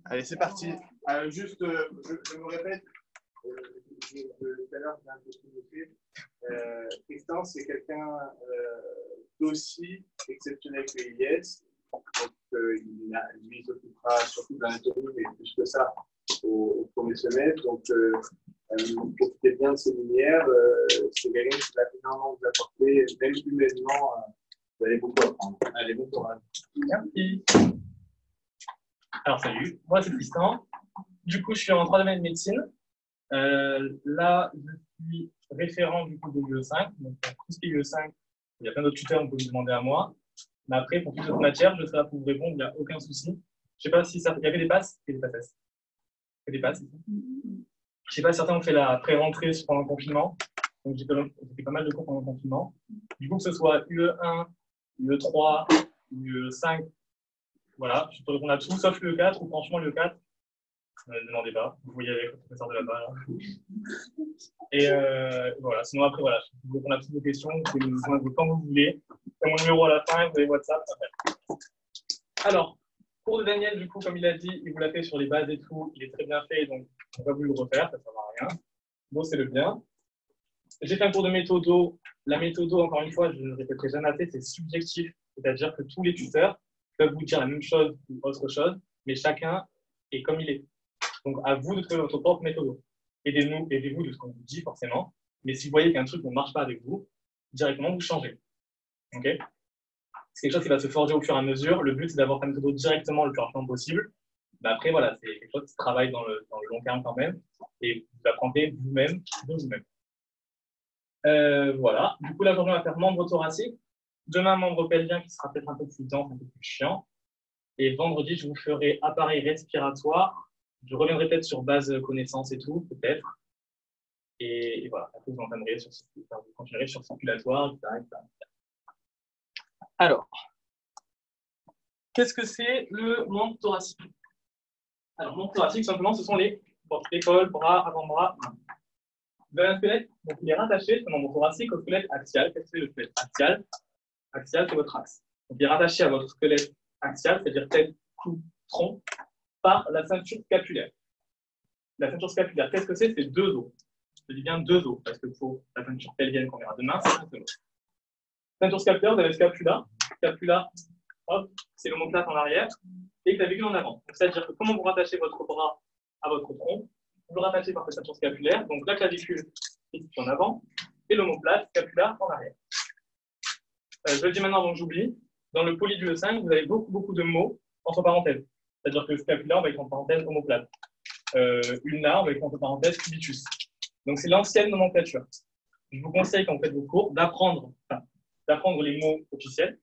Allez, c'est parti. Juste, je me répète, tout à l'heure, j'ai un peu noté. Tristan, c'est quelqu'un d'aussi exceptionnel que Ilyes. Donc, lui, il s'occupera surtout de la méthodologie, mais plus que ça au premier semestre. Donc, profitez bien de ces lumières. C'est quelqu'un qui va finalement vous apporter, même humainement, vous allez beaucoup apprendre. Allez, bon courage. Merci. Alors, salut, moi c'est Tristan. Du coup, je suis en troisième année de médecine. Là, je suis référent du coup de l'UE5. Donc, pour tout ce qui est UE5, il y a plein d'autres tuteurs, on peut me demander à moi. Mais après, pour toutes les autres matières, je serai là pour vous répondre, il n'y a aucun souci. Je ne sais pas si ça. Il y avait des passes et des passes. Il y a des passes. Je ne sais pas, certains ont fait la pré-rentrée pendant le confinement. Donc, j'ai fait pas mal de cours pendant le confinement. Du coup, que ce soit UE1, UE3, UE5, voilà, je peux répondre à tout, sauf le 4, ou franchement, le 4, ne demandez pas, vous voyez avec le professeur de là-bas. Et voilà, sinon après, voilà, je peux vous répondre à toutes vos questions, vous pouvez me joindre quand vous voulez. C'est mon numéro à la fin, vous avez WhatsApp. Alors, cours de Daniel, du coup, comme il a dit, il vous l'a fait sur les bases et tout, il est très bien fait, donc on va vous le refaire, ça ne sert à rien. Bon, c'est le bien. J'ai fait un cours de méthodo. La méthodo, encore une fois, je ne le répéterai jamais assez, c'est subjectif, c'est-à-dire que tous les tuteurs peuvent vous dire la même chose ou autre chose, mais chacun est comme il est. Donc, à vous de trouver votre propre méthode. Aidez-vous de ce qu'on vous dit, forcément. Mais si vous voyez qu'un truc ne marche pas avec vous, directement, vous changez. Okay, c'est quelque chose qui va se forger au fur et à mesure. Le but, c'est d'avoir ta méthode directement le plus rapidement possible. Mais après, voilà, c'est quelque chose qui se travaille dans le long terme quand même. Et vous apprenez vous-même de vous-même. Voilà. Du coup, là, aujourd'hui, on va faire membre thoracique. Demain, membre pelvien qui sera peut-être un peu plus dense, un peu plus chiant. Et vendredi, je vous ferai appareil respiratoire. Je reviendrai peut-être sur base connaissance et tout, peut-être. Et voilà, après, vous continuerez sur circulatoire, etc. Alors, qu'est-ce que c'est le membre thoracique? Alors, membre thoracique, simplement, ce sont les épaules, bras, avant-bras, mains. Vous avez un squelette, donc il est rattaché, ce membre thoracique, au squelette axial. Qu'est-ce que c'est le squelette axial? Axial, c'est votre axe. Donc, il est rattaché à votre squelette axial, c'est-à-dire tête, cou, tronc, par la ceinture scapulaire. La ceinture scapulaire, qu'est-ce que c'est? C'est deux os. Je dis bien deux os, parce que pour la ceinture pelvienne qu'on verra demain, c'est un seul os. Ceinture scapulaire, vous avez scapula. Scapula, hop, c'est l'omoplate en arrière, et clavicule en avant. C'est-à-dire que comment vous rattachez votre bras à votre tronc, vous le rattachez par cette ceinture scapulaire, donc la clavicule ici en avant, et l'omoplate scapulaire en arrière. Je le dis maintenant avant que j'oublie, dans le poly du E5, vous avez beaucoup de mots entre parenthèses. C'est-à-dire que le scapulaire, on va écrire entre parenthèses omoplate. Ulnar, on va écrire entre parenthèses cubitus. Donc, c'est l'ancienne nomenclature. Je vous conseille, quand vous faites vos cours, d'apprendre les mots officiels,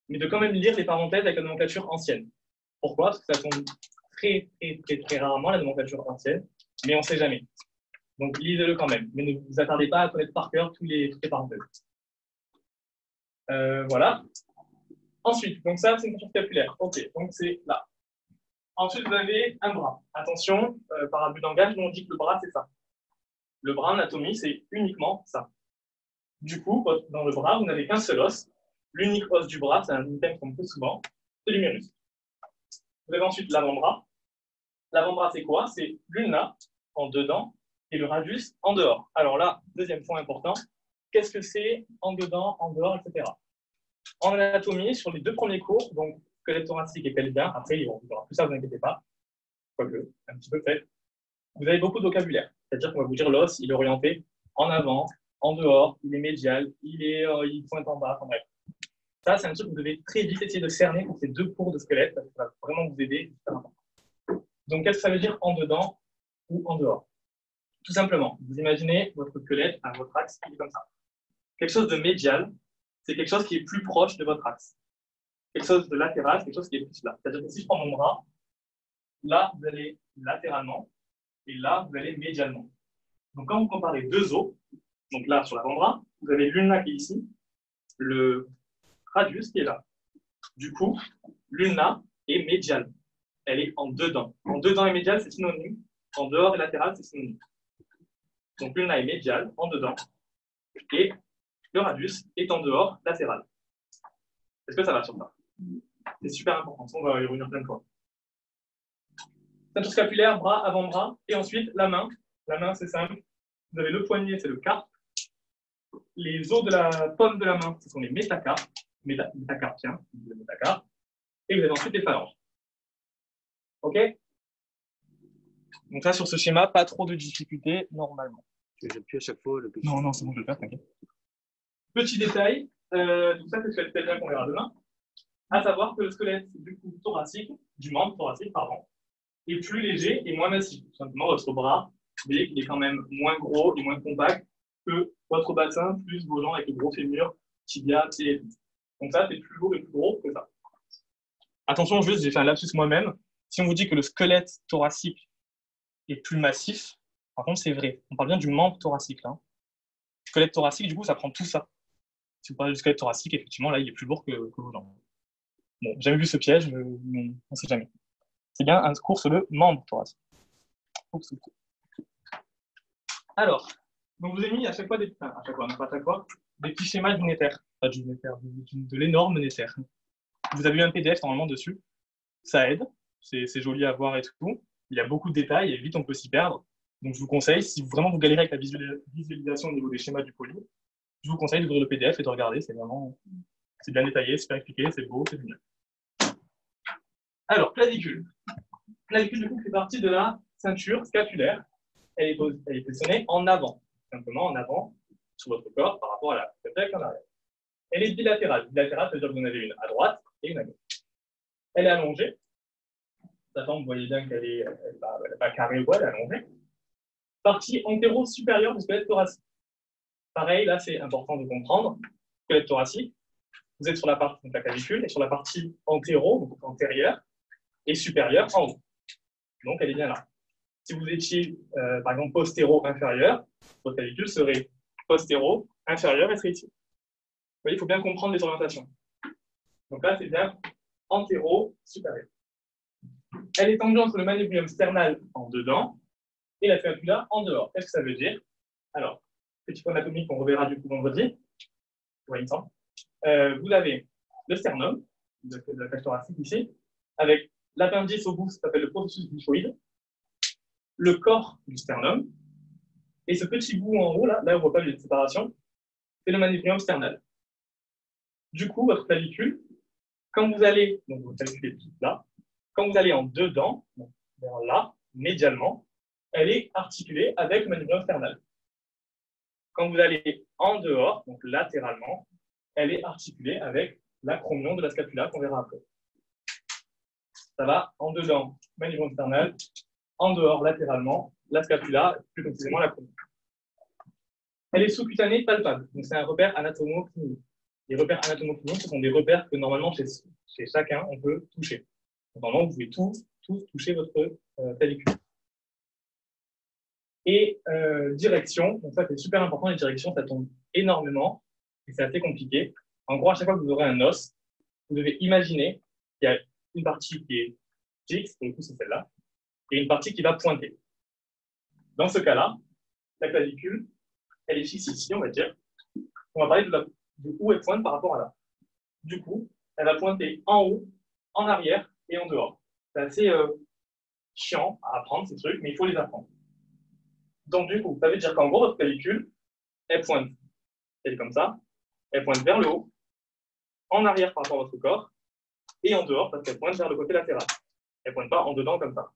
mais de quand même lire les parenthèses avec la nomenclature ancienne. Pourquoi? Parce que ça tombe très rarement, la nomenclature ancienne, mais on ne sait jamais. Donc, lisez-le quand même, mais ne vous attardez pas à connaître par cœur toutes les parenthèses. Voilà. Ensuite, donc ça, c'est une ceinture scapulaire. OK, donc c'est là. Ensuite, vous avez un bras. Attention, par abus d'engagement, nous on dit que le bras, c'est ça. Le bras, en anatomie, c'est uniquement ça. Du coup, dans le bras, vous n'avez qu'un seul os. L'unique os du bras, c'est un item qu'on me pose souvent, c'est l'humérus. Vous avez ensuite l'avant-bras. L'avant-bras, c'est quoi? C'est l'ulna en dedans et le radius en dehors. Alors là, deuxième point important, qu'est-ce que c'est en dedans, en dehors, etc. En anatomie, sur les deux premiers cours, donc squelette thoracique et pelvien, après, il y aura tout ça, vous inquiétez pas, quoique, un petit peu fait, vous avez beaucoup de vocabulaire. C'est-à-dire qu'on va vous dire l'os, il est orienté en avant, en dehors, il est médial, il pointe en bas, enfin bref. Ça, c'est un truc que vous devez très vite essayer de cerner pour ces deux cours de squelette, parce que ça va vraiment vous aider. Donc, qu'est-ce que ça veut dire en dedans ou en dehors? Tout simplement, vous imaginez votre squelette à votre axe qui est comme ça. Quelque chose de médial, c'est quelque chose qui est plus proche de votre axe. Quelque chose de latéral, c'est quelque chose qui est plus là. C'est-à-dire que si je prends mon bras, là, vous allez latéralement, et là, vous allez médialement. Donc, quand vous comparez deux os, donc là, sur l'avant-bras, vous avez l'ulna qui est ici, le radius qui est là. Du coup, l'ulna est médiale. Elle est en dedans. En dedans et médial, c'est synonyme. En dehors et latéral, c'est synonyme. Donc, l'ulna est médiale, en dedans, et le radius est en dehors, latéral. Est-ce que ça va sur ça? C'est super important, on va y revenir plein de fois. Ceinture scapulaire, bras, avant-bras, et ensuite la main. La main, c'est simple. Vous avez le poignet, c'est le carpe. Les os de la paume de la main, ce sont les métacarpes. Métacarpiens, le métacarpe. Et vous avez ensuite les phalanges. OK? Donc là, sur ce schéma, pas trop de difficultés, normalement. J'appuie à chaque fois le petit. Non, c'est bon, je vais le faire, t'inquiète. Petit détail, donc ça, c'est le squelette pelvien qu'on verra demain. À savoir que le squelette du coup thoracique, du membre thoracique, pardon, est plus léger et moins massif. Tout simplement, votre bras, vous voyez qu'il est quand même moins gros et moins compact que votre bassin, plus vos jambes avec le gros fémur, tibia, pied. Donc ça, c'est plus lourd et plus gros que ça. Attention, juste, j'ai fait un lapsus moi-même. Si on vous dit que le squelette thoracique est plus massif, par contre, c'est vrai. On parle bien du membre thoracique, là. Le squelette thoracique, du coup, ça prend tout ça. Si vous parlez du squelette thoracique, effectivement, là, il est plus lourd que vos jambes. Bon, j'ai jamais vu ce piège, mais on ne sait jamais. C'est bien un cours sur le membre thoracique. Alors, donc vous avez mis à chaque fois des petits schémas du néther, de l'énorme néther. Vous avez eu un PDF normalement dessus. Ça aide, c'est joli à voir et tout. Il y a beaucoup de détails et vite on peut s'y perdre. Donc je vous conseille, si vraiment vous galérez avec la visualisation au niveau des schémas du poly, je vous conseille d'ouvrir le PDF et de regarder. C'est bien détaillé, c'est bien expliqué, c'est beau, c'est génial. Alors, clavicule. Clavicule, du coup, fait partie de la ceinture scapulaire. Elle est positionnée en avant, simplement en avant sur votre corps par rapport à la tête en arrière. Elle est bilatérale. Bilatérale, ça veut dire que vous en avez une à droite et une à gauche. Elle est allongée. Sa forme, vous voyez bien qu'elle n'est pas carrée ou quoi, elle est allongée. Partie antéro-supérieure du squelette thoracique. Pareil, là, c'est important de comprendre. Squelette thoracique, vous êtes sur la partie de la clavicule et sur la partie antéro, donc antérieure, et supérieure en haut. Donc, elle est bien là. Si vous étiez, par exemple, postéro-inférieur, votre clavicule serait postéro-inférieur et serait ici. Vous voyez, il faut bien comprendre les orientations. Donc là, c'est bien antéro-supérieur. Elle est tangente entre le manubrium sternal en dedans et la scapula en dehors. Qu'est-ce que ça veut dire? Alors, petit point anatomique qu'on reverra du coup vendredi. Oui, il me semble. Vous avez le sternum, de la cage thoracique ici, avec l'appendice au bout, ça s'appelle le processus dyphoïde, le corps du sternum, et ce petit bout en haut, là où on ne voit pas les séparations, c'est le manubrium sternal. Du coup, votre clavicule, quand vous allez, donc votre clavicule est là, quand vous allez en dedans, donc vers là, médialement, elle est articulée avec le manubrium sternal. Quand vous allez en dehors, donc latéralement, elle est articulée avec l'acromion de la scapula qu'on verra après. Ça va en dedans, manubrium sternal, en dehors, latéralement, la scapula, plus précisément l'acromion. Elle est sous-cutanée palpable, donc c'est un repère anatomo-clinique. Les repères anatomo-cliniques, ce sont des repères que normalement, chez chacun, on peut toucher. Donc, normalement, vous pouvez tous toucher votre clavicule. Et direction, donc ça c'est super important, les directions, ça tombe énormément, et c'est assez compliqué. En gros, à chaque fois que vous aurez un os, vous devez imaginer qu'il y a une partie qui est fixe, pour le coup c'est celle-là, et une partie qui va pointer. Dans ce cas-là, la clavicule, elle est fixe ici, on va dire. On va parler de où elle pointe par rapport à là. Du coup, elle va pointer en haut, en arrière et en dehors. C'est assez chiant à apprendre ces trucs, mais il faut les apprendre. Donc du coup, ça veut dire qu'en gros, votre clavicule, elle pointe, elle est comme ça, elle pointe vers le haut, en arrière par rapport à votre corps, et en dehors parce qu'elle pointe vers le côté latéral. Elle ne pointe pas en dedans comme ça.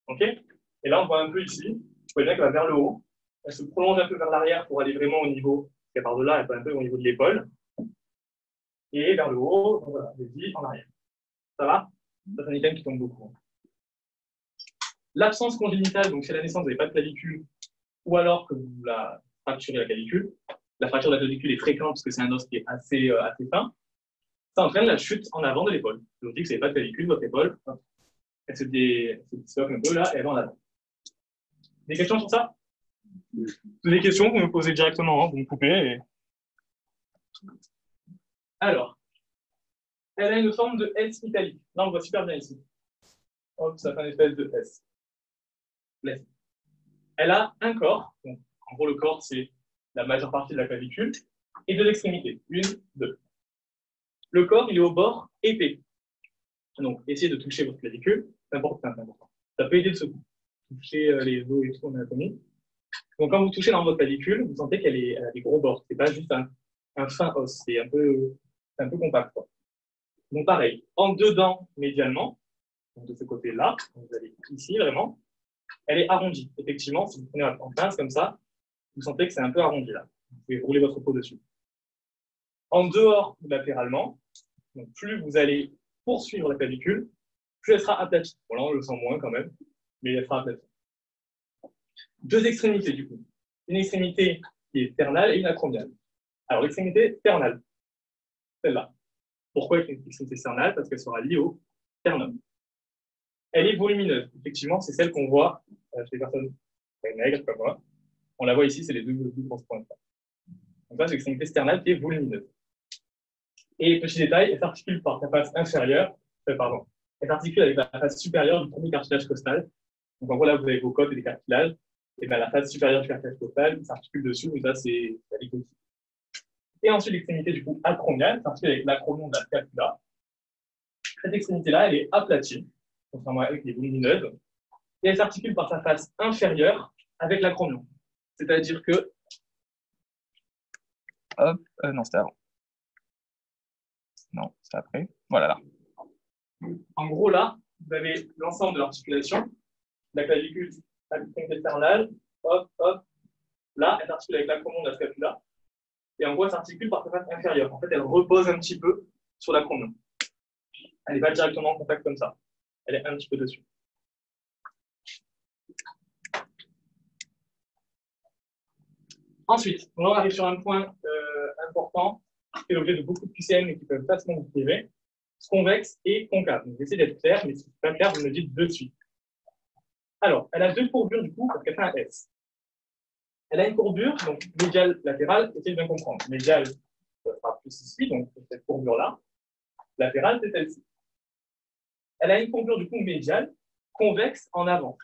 Ok? Et là, on voit un peu ici, vous voyez bien qu'elle va vers le haut, elle se prolonge un peu vers l'arrière pour aller vraiment au niveau, et par delà, elle va un peu au niveau de l'épaule, et vers le haut, donc voilà, je dis en arrière. Ça va? Ça, c'est un item qui tombe beaucoup. L'absence congénitale, donc chez la naissance, vous n'avez pas de clavicule, ou alors que vous la fracturez la clavicule. La fracture de la clavicule est fréquente parce que c'est un os qui est assez fin. Ça entraîne la chute en avant de l'épaule. Je vous dis que vous n'avez pas de clavicule, votre épaule, elle se disloque un peu là, et elle va en avant. Des questions sur ça? Vous avez des questions, vous me posez directement, vous me coupez. Et... Alors, elle a une forme de S italique. Là, on voit super bien ici. Hop, ça fait une espèce de S. Elle a un corps. Donc, en gros, le corps, c'est la majeure partie de la clavicule, et deux extrémités. Une, deux. Le corps, il est au bord épais. Donc, essayez de toucher votre clavicule. C'est important. Ça peut aider de se toucher les os et tout en anatomie. Donc, quand vous touchez dans votre clavicule, vous sentez qu'elle a des gros bords. C'est pas juste un fin os, c'est un peu compact, quoi. Donc, pareil, en dedans, médialement, donc de ce côté-là, vous allez ici, vraiment, elle est arrondie. Effectivement, si vous prenez en pince comme ça, vous sentez que c'est un peu arrondi, là. Vous pouvez rouler votre peau dessus. En dehors, latéralement, donc plus vous allez poursuivre la clavicule, plus elle sera aplatie. Bon, là, on le sent moins quand même, mais elle sera aplatie. Deux extrémités, du coup. Une extrémité qui est sternale et une acromiale. Alors, l'extrémité sternale, celle-là. Pourquoi l'extrémité sternale? Parce qu'elle sera liée au sternum. Elle est volumineuse. Effectivement, c'est celle qu'on voit chez les personnes maigres comme moi. On la voit ici, c'est les deux grosses pointes. Donc là, c'est l'extrémité sternale qui est volumineuse. Et petit détail, elle s'articule par sa face inférieure, elle s'articule avec la face supérieure du premier cartilage costal. Donc en gros, là, vous avez vos côtes et des cartilages. Et bien, la face supérieure du cartilage costal s'articule dessus, donc ça, c'est la licotylie. Et ensuite, l'extrémité du coup acromiale s'articule avec l'acromion de la scapula. Cette extrémité-là, elle est aplatie, contrairement à elle qui est volumineuse. Et elle s'articule par sa face inférieure avec l'acromion. C'est-à-dire que. Hop, non, c'était avant. Non, c'est après. Voilà, là. En gros, là, vous avez l'ensemble de l'articulation. La clavicule, l'extrémité sternale, hop, hop. Là, elle s'articule avec l'acromion de la scapula. Et en gros, elle s'articule par sa face inférieure. En fait, elle repose un petit peu sur l'acromion. Elle n'est pas directement en contact comme ça. Elle est un petit peu dessus. Ensuite, on arrive sur un point important qui fait l'objet de beaucoup de QCM et qui peuvent facilement vous priver. Convexe et concave. Donc, j'essaie d'être clair, mais si ce n'est pas clair, vous me le dites de suite. Alors, elle a deux courbures du coup, parce qu'elle fait un S. Elle a une courbure, donc médiale, latérale, essayez de bien comprendre. Médiale, ça sera plus ici, donc cette courbure-là. Latérale, c'est celle-ci. Elle a une courbure du coup médiale, convexe en avant.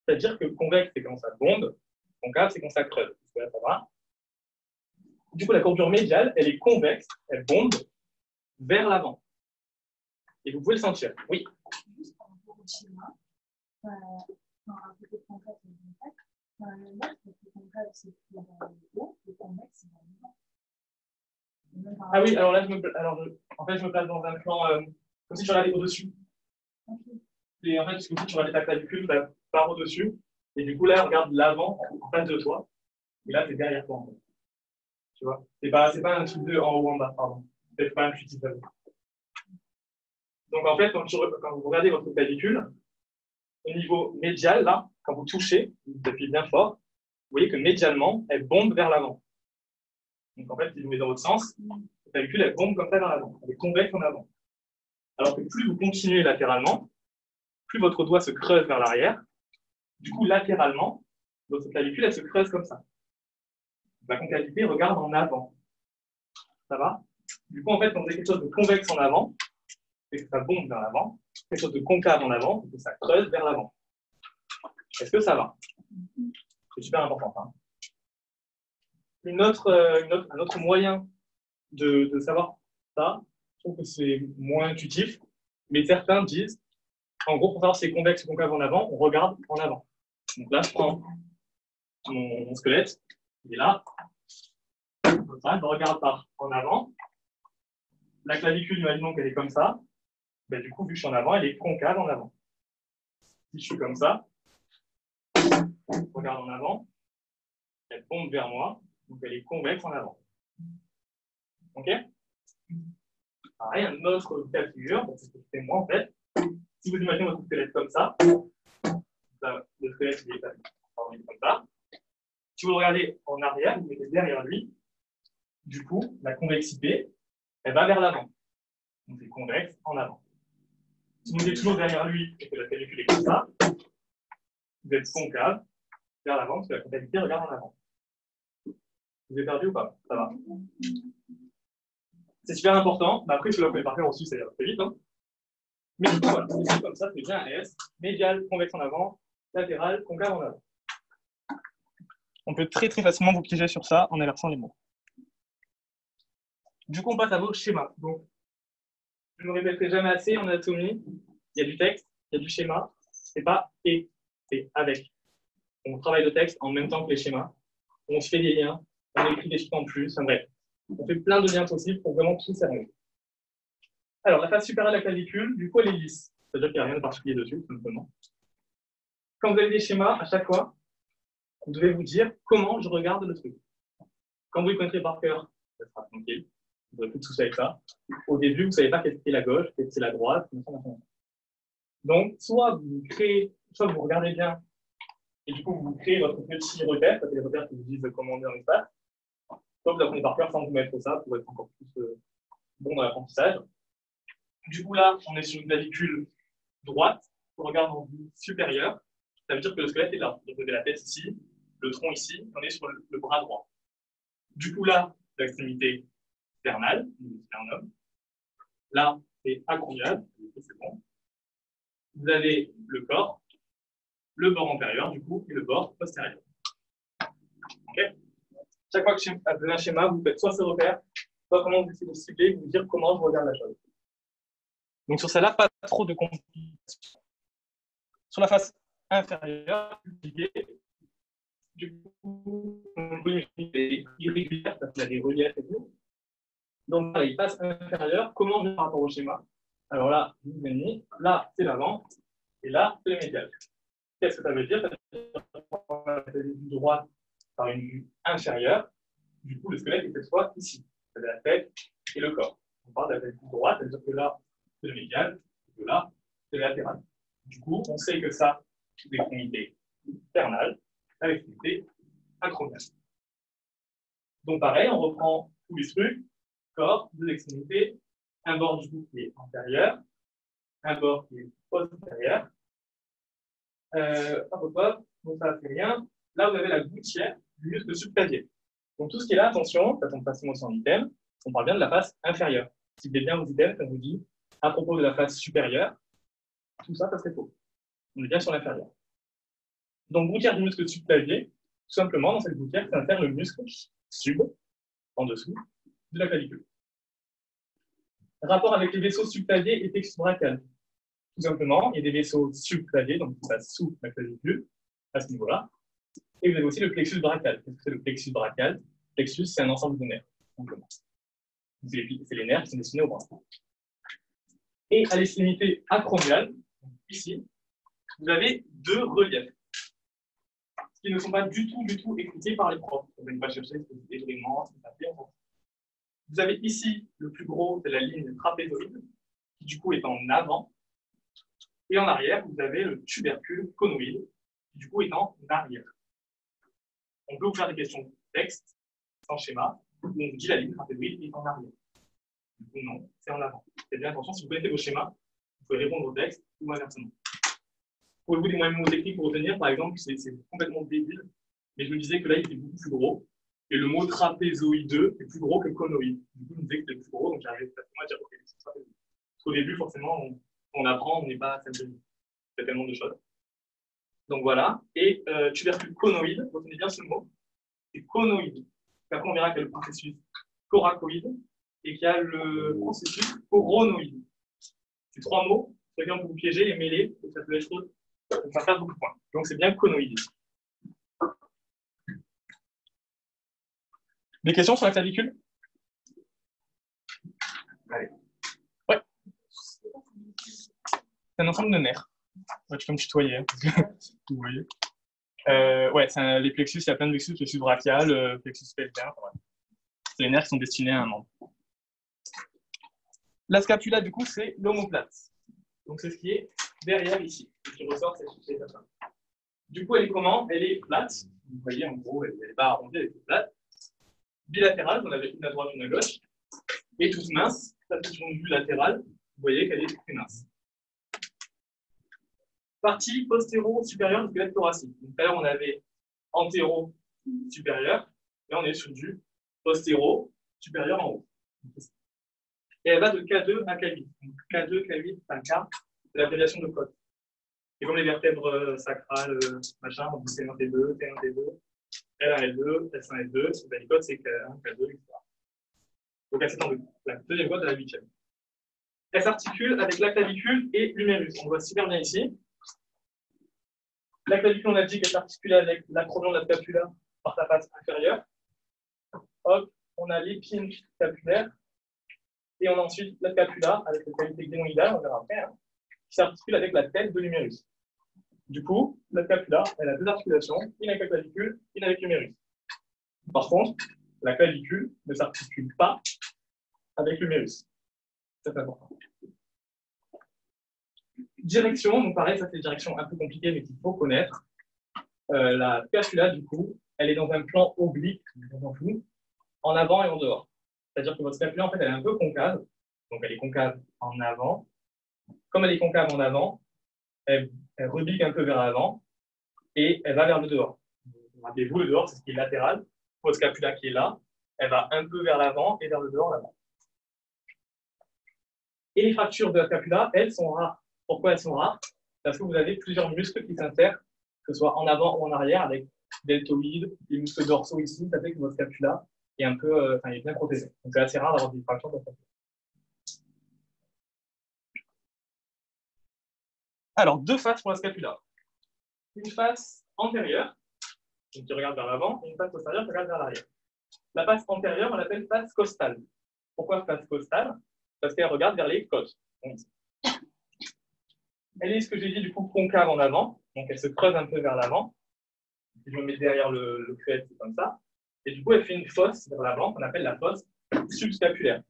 C'est-à-dire que convexe, c'est quand ça bombe, concave, c'est quand ça creuse. Là, ça va. Du coup, la courbure médiale, elle est convexe, elle bombe vers l'avant. Et vous pouvez le sentir. Oui. Juste par rapport au schéma, un peu de concave et de contact. Là, le concave, c'est pour le haut, le convexe, c'est pour le bas. Ah oui, alors là, en fait, je me place dans un plan comme si je regardais au-dessus. Okay. Et en fait, parce que si tu regardes ta clavicule, tu pars au-dessus. Et du coup, là, regarde l'avant en face de toi. Et là, c'est derrière toi. En fait. Tu vois, c'est pas un truc de en haut ou en bas, pardon. C'est pas intuitif. Donc, en fait, quand vous regardez votre clavicule, au niveau médial, là, quand vous touchez, vous appuyez bien fort, vous voyez que médialement, elle bombe vers l'avant. Donc, en fait, si vous mettez dans votre sens, la clavicule, elle bombe comme ça vers l'avant. Elle est convexe en avant. Alors que plus vous continuez latéralement, plus votre doigt se creuse vers l'arrière. Du coup, latéralement, votre clavicule, elle se creuse comme ça. La concavité regarde en avant. Ça va? Du coup, en fait, quand vous avez quelque chose de convexe en avant, c'est que ça bombe vers l'avant. Quelque chose de concave en avant, c'est que ça creuse vers l'avant. Est-ce que ça va? C'est super important. Hein. Un autre moyen de savoir ça, je trouve que c'est moins intuitif, mais certains disent, en gros, pour savoir si c'est convexe ou concave en avant, on regarde en avant. Donc là, je prends mon squelette, il est là, comme ça, je regarde par en avant. La clavicule, imaginons qu'elle est comme ça. Ben, du coup, vu que je suis en avant, elle est concave en avant. Si je suis comme ça, je regarde en avant, elle bombe vers moi, donc elle est convexe en avant. OK? Pareil, un autre cas de figure, c'est ce que je fais moi en fait. Si vous imaginez votre squelette comme ça, le squelette il est comme ça. Si vous le regardez en arrière, vous mettez derrière lui, du coup, la convexité, elle va vers l'avant. Donc c'est convexe en avant. Si vous mettez toujours derrière lui et que la clavicule est comme ça, vous êtes concave vers l'avant parce que la concavité regarde en avant. Vous avez perdu ou pas? Ça va. C'est super important. Après, si vous pouvez pas faire aussi, ça ira très vite. Hein. Mais du coup, voilà, c'est comme ça, c'est bien un S. Médial, convexe en avant, latéral, concave en avant. On peut très très facilement vous piéger sur ça en inversant les mots. Du coup, on passe à vos schémas. Donc, je ne me répéterai jamais assez en anatomie. Il y a du texte, il y a du schéma. c'est pas et, c'est avec. On travaille le texte en même temps que les schémas, on se fait des liens, on écrit des trucs en plus, enfin bref. On fait plein de liens possibles pour vraiment tout cerner. Alors, la face supérieure de la clavicule, du coup, elle est lisse. C'est-à-dire qu'il n'y a rien de particulier dessus, tout simplement. Quand vous avez des schémas, à chaque fois, vous devez vous dire comment je regarde le truc. Quand vous le connaissez par cœur, ça sera tranquille. Vous n'aurez plus de soucis avec ça. Au début, vous ne savez pas qu'est-ce que c'est la gauche, qu'est-ce que c'est la droite. Donc, soit vous créez, soit vous regardez bien, et du coup, vous créez votre petit repère, ça fait les repères qui vous disent comment on est dans l'espace. Soit vous apprenez par cœur sans vous mettre ça pour être encore plus bon dans l'apprentissage. Du coup, là, on est sur une clavicule droite, on regarde en vue supérieure. Ça veut dire que le squelette est là. Donc, vous avez la tête ici, le tronc ici, et on est sur le bras droit. Du coup, là, l'extrémité sternale, le sternum. Là, c'est acromial, c'est bon. Vous avez le corps, le bord antérieur, du coup, et le bord postérieur. OK. Chaque fois que vous avez un schéma, vous faites soit ce repère, soit comment vous essayez de cibler, vous dire comment je regarde la chose. Donc, sur celle-là, pas trop de complications. Sur la face inférieure, du coup, il est irrégulière, parce qu'il y a des reliefs et tout. Donc, là, il passe inférieur. Comment je vais par rapport au schéma? Alors là, là, c'est l'avant, et là, c'est le médial. Qu'est-ce que ça veut dire? Ça veut dire qu'on a la vue droite par une vue inférieure. Du coup, le squelette est cette fois ici. C'est la tête et le corps. On parle de la vue droite, c'est-à-dire que là, c'est le médial, et que là, c'est le latéral. Du coup, on sait que ça, c'est l'extrémité sternale, la l'extrémité acromiale. Donc, pareil, on reprend tous les trucs. Corps, deux extrémités, un bord du cou qui est antérieur, un bord qui est postérieur. Donc ça fait rien. Là, vous avez la gouttière du muscle subclavier. Donc tout ce qui est là, attention, ça tombe facilement sur un item, on parle bien de la face inférieure. Ciblez bien vos items, ça vous dit, à propos de la face supérieure, tout ça, ça serait faux. On est bien sur l'inférieur. Donc gouttière du muscle subclavier, tout simplement, dans cette gouttière, ça insère le muscle sub, en dessous, de la clavicule. Rapport avec les vaisseaux subclaviés et plexus brachial. Tout simplement, il y a des vaisseaux subclaviés, donc ça sous la clavicule, à ce niveau-là. Et vous avez aussi le plexus brachial. Qu'est-ce que c'est le plexus brachial? Plexus, c'est un ensemble de nerfs, simplement. C'est les nerfs qui sont destinés au bras. Et à l'extrémité acromiale, ici, vous avez deux reliefs qui ne sont pas du tout expliqués par les profs. Vous n'allez pas chercher des éléments, c'est ça fait. Vous avez ici le plus gros, c'est la ligne trapézoïde, qui du coup est en avant. Et en arrière, vous avez le tubercule conoïde, qui du coup est en arrière. On peut vous faire des questions texte, sans schéma, où on vous dit la ligne trapézoïde est en arrière. Du coup, non, c'est en avant. Faites bien attention, si vous connaissez vos schémas, vous pouvez répondre au texte ou inversement. Pouvez-vous des moyens mnémotechniques pour retenir, par exemple, c'est complètement débile, mais je me disais que là, il était beaucoup plus gros, et le mot trapézoïdeux est plus gros que conoïde. Du coup, je me disais que c'était plus gros, donc j'arrivais facilement à dire, ok, c'est trapézoïde. Parce qu'au début, forcément, on apprend, on n'est pas synthétique. Il y a tellement de choses. Donc voilà. Et tubercule conoïde, retenez bien ce mot, c'est conoïde. Après, on verra qu'il y a le processus coracoïde et qu'il y a le processus coronoïde. Ces trois mots, chacun peut vous piéger, les mêler, et ça peut être ça peut faire beaucoup de points. Donc c'est bien conoïde ici. Des questions sur la clavicule? Allez. Ouais. C'est un ensemble de nerfs. Ouais, tu peux me tutoyer, hein, vous voyez. Ouais, les plexus, il y a plein de plexus brachial, plexus pelvien. Ouais. C'est les nerfs qui sont destinés à un membre. La scapula, du coup, c'est l'omoplate. Donc, c'est ce qui est derrière ici, qui ressort cette étape-là. Du coup, elle est comment? Elle est plate. Vous voyez, en gros, elle n'est pas arrondie, elle est plate. Bilatérale, on avait une à droite, une à gauche. Et toute mince, ça fait une vue latérale. Vous voyez qu'elle est très mince. Partie postéro-supérieure du squelette thoracique. Donc, là, on avait antéro-supérieur. Là, on est sur du postéro-supérieur en haut. Et elle va de K2 à K8. Donc, K2, K8, K, c'est l'abréviation de code. Et comme les vertèbres sacrales, machin, on dit C1, T2, T1, T2, L1, L2, S1, L2, ben, les codes, c'est K1, K2, etc. Donc, elle s'étend de la deuxième code à la 8e. Elle s'articule avec la clavicule et l'humérus. On voit super bien ici. La clavicule, on a dit qu'elle s'articulait avec l'acromion de la scapula par sa face inférieure. Hop, on a l'épine scapulaire. Et on a ensuite la scapula avec la cavité glénoïdale, on verra après, hein, qui s'articule avec la tête de l'humérus. Du coup, la scapula, elle a deux articulations, une avec la clavicule, une avec l'humérus. Par contre, la clavicule ne s'articule pas avec l'humérus. C'est important. Direction, donc pareil, ça c'est une direction un peu compliquée, mais qu'il faut connaître. La scapula, du coup, elle est dans un plan oblique, en avant et en dehors. C'est-à-dire que votre scapula, en fait, elle est un peu concave. Donc, elle est concave en avant. Comme elle est concave en avant, elle rebique un peu vers l'avant et elle va vers le dehors. Rappelez-vous, le dehors, c'est ce qui est latéral. Votre scapula qui est là, elle va un peu vers l'avant et vers le dehors là-bas. Et les fractures de la scapula, elles sont rares. Pourquoi elles sont rares? Parce que vous avez plusieurs muscles qui s'insèrent, que ce soit en avant ou en arrière, avec deltoïdes, les muscles dorsaux ici, ça fait que votre scapula est un peu, est bien protégé. Donc c'est assez rare d'avoir des fractures de la scapula. Alors, deux faces pour la scapula. Une face antérieure, donc qui regarde vers l'avant, et une face postérieure qui regarde vers l'arrière. La face antérieure, on l'appelle face costale. Pourquoi face costale? Parce qu'elle regarde vers les côtes. Elle est, ce que j'ai dit, du coup, concave en avant, donc elle se creuse un peu vers l'avant. Si je me mets derrière le cul, c'est comme ça. Et du coup, elle fait une fosse vers l'avant, qu'on appelle la fosse subscapulaire.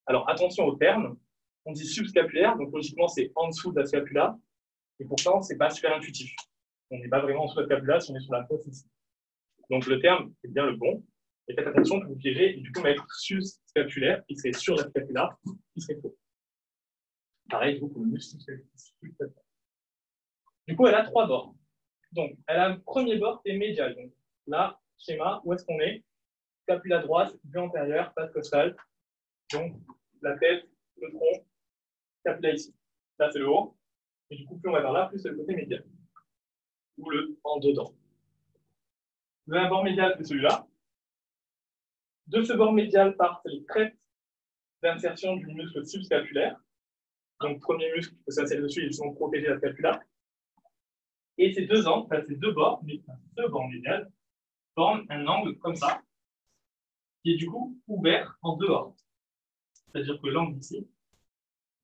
Alors, attention au terme. On dit subscapulaire, donc logiquement, c'est en dessous de la scapula. Et pourtant, ce n'est pas super intuitif. On n'est pas vraiment en dessous de la scapula si on est sur la fosse ici. Donc, le terme est bien le bon. Et faites attention que vous piégez et du coup mettre subscapulaire, qui serait sur la scapula, qui serait faux. Pareil, du coup, le muscle subscapulaire. Du coup, elle a trois bords. Donc, elle a un premier bord qui est médial. Donc, là, schéma, où est-ce qu'on est? Scapula droite, vue antérieure, face costale. Donc, la tête, le tronc, scapula ici. Là, c'est le haut. Et du coup, plus on va vers là, plus c'est le côté médial. Ou le en dedans. Vous avez un bord médial, c'est celui-là. De ce bord médial partent les crêtes d'insertion du muscle subscapulaire. Donc, premier muscle qui peut s'insérer dessus, ils sont protégés la scapula. Et ces deux angles, ces deux bords, ce bord médial, forment un angle comme ça, qui est du coup ouvert en dehors. C'est-à-dire que l'angle ici,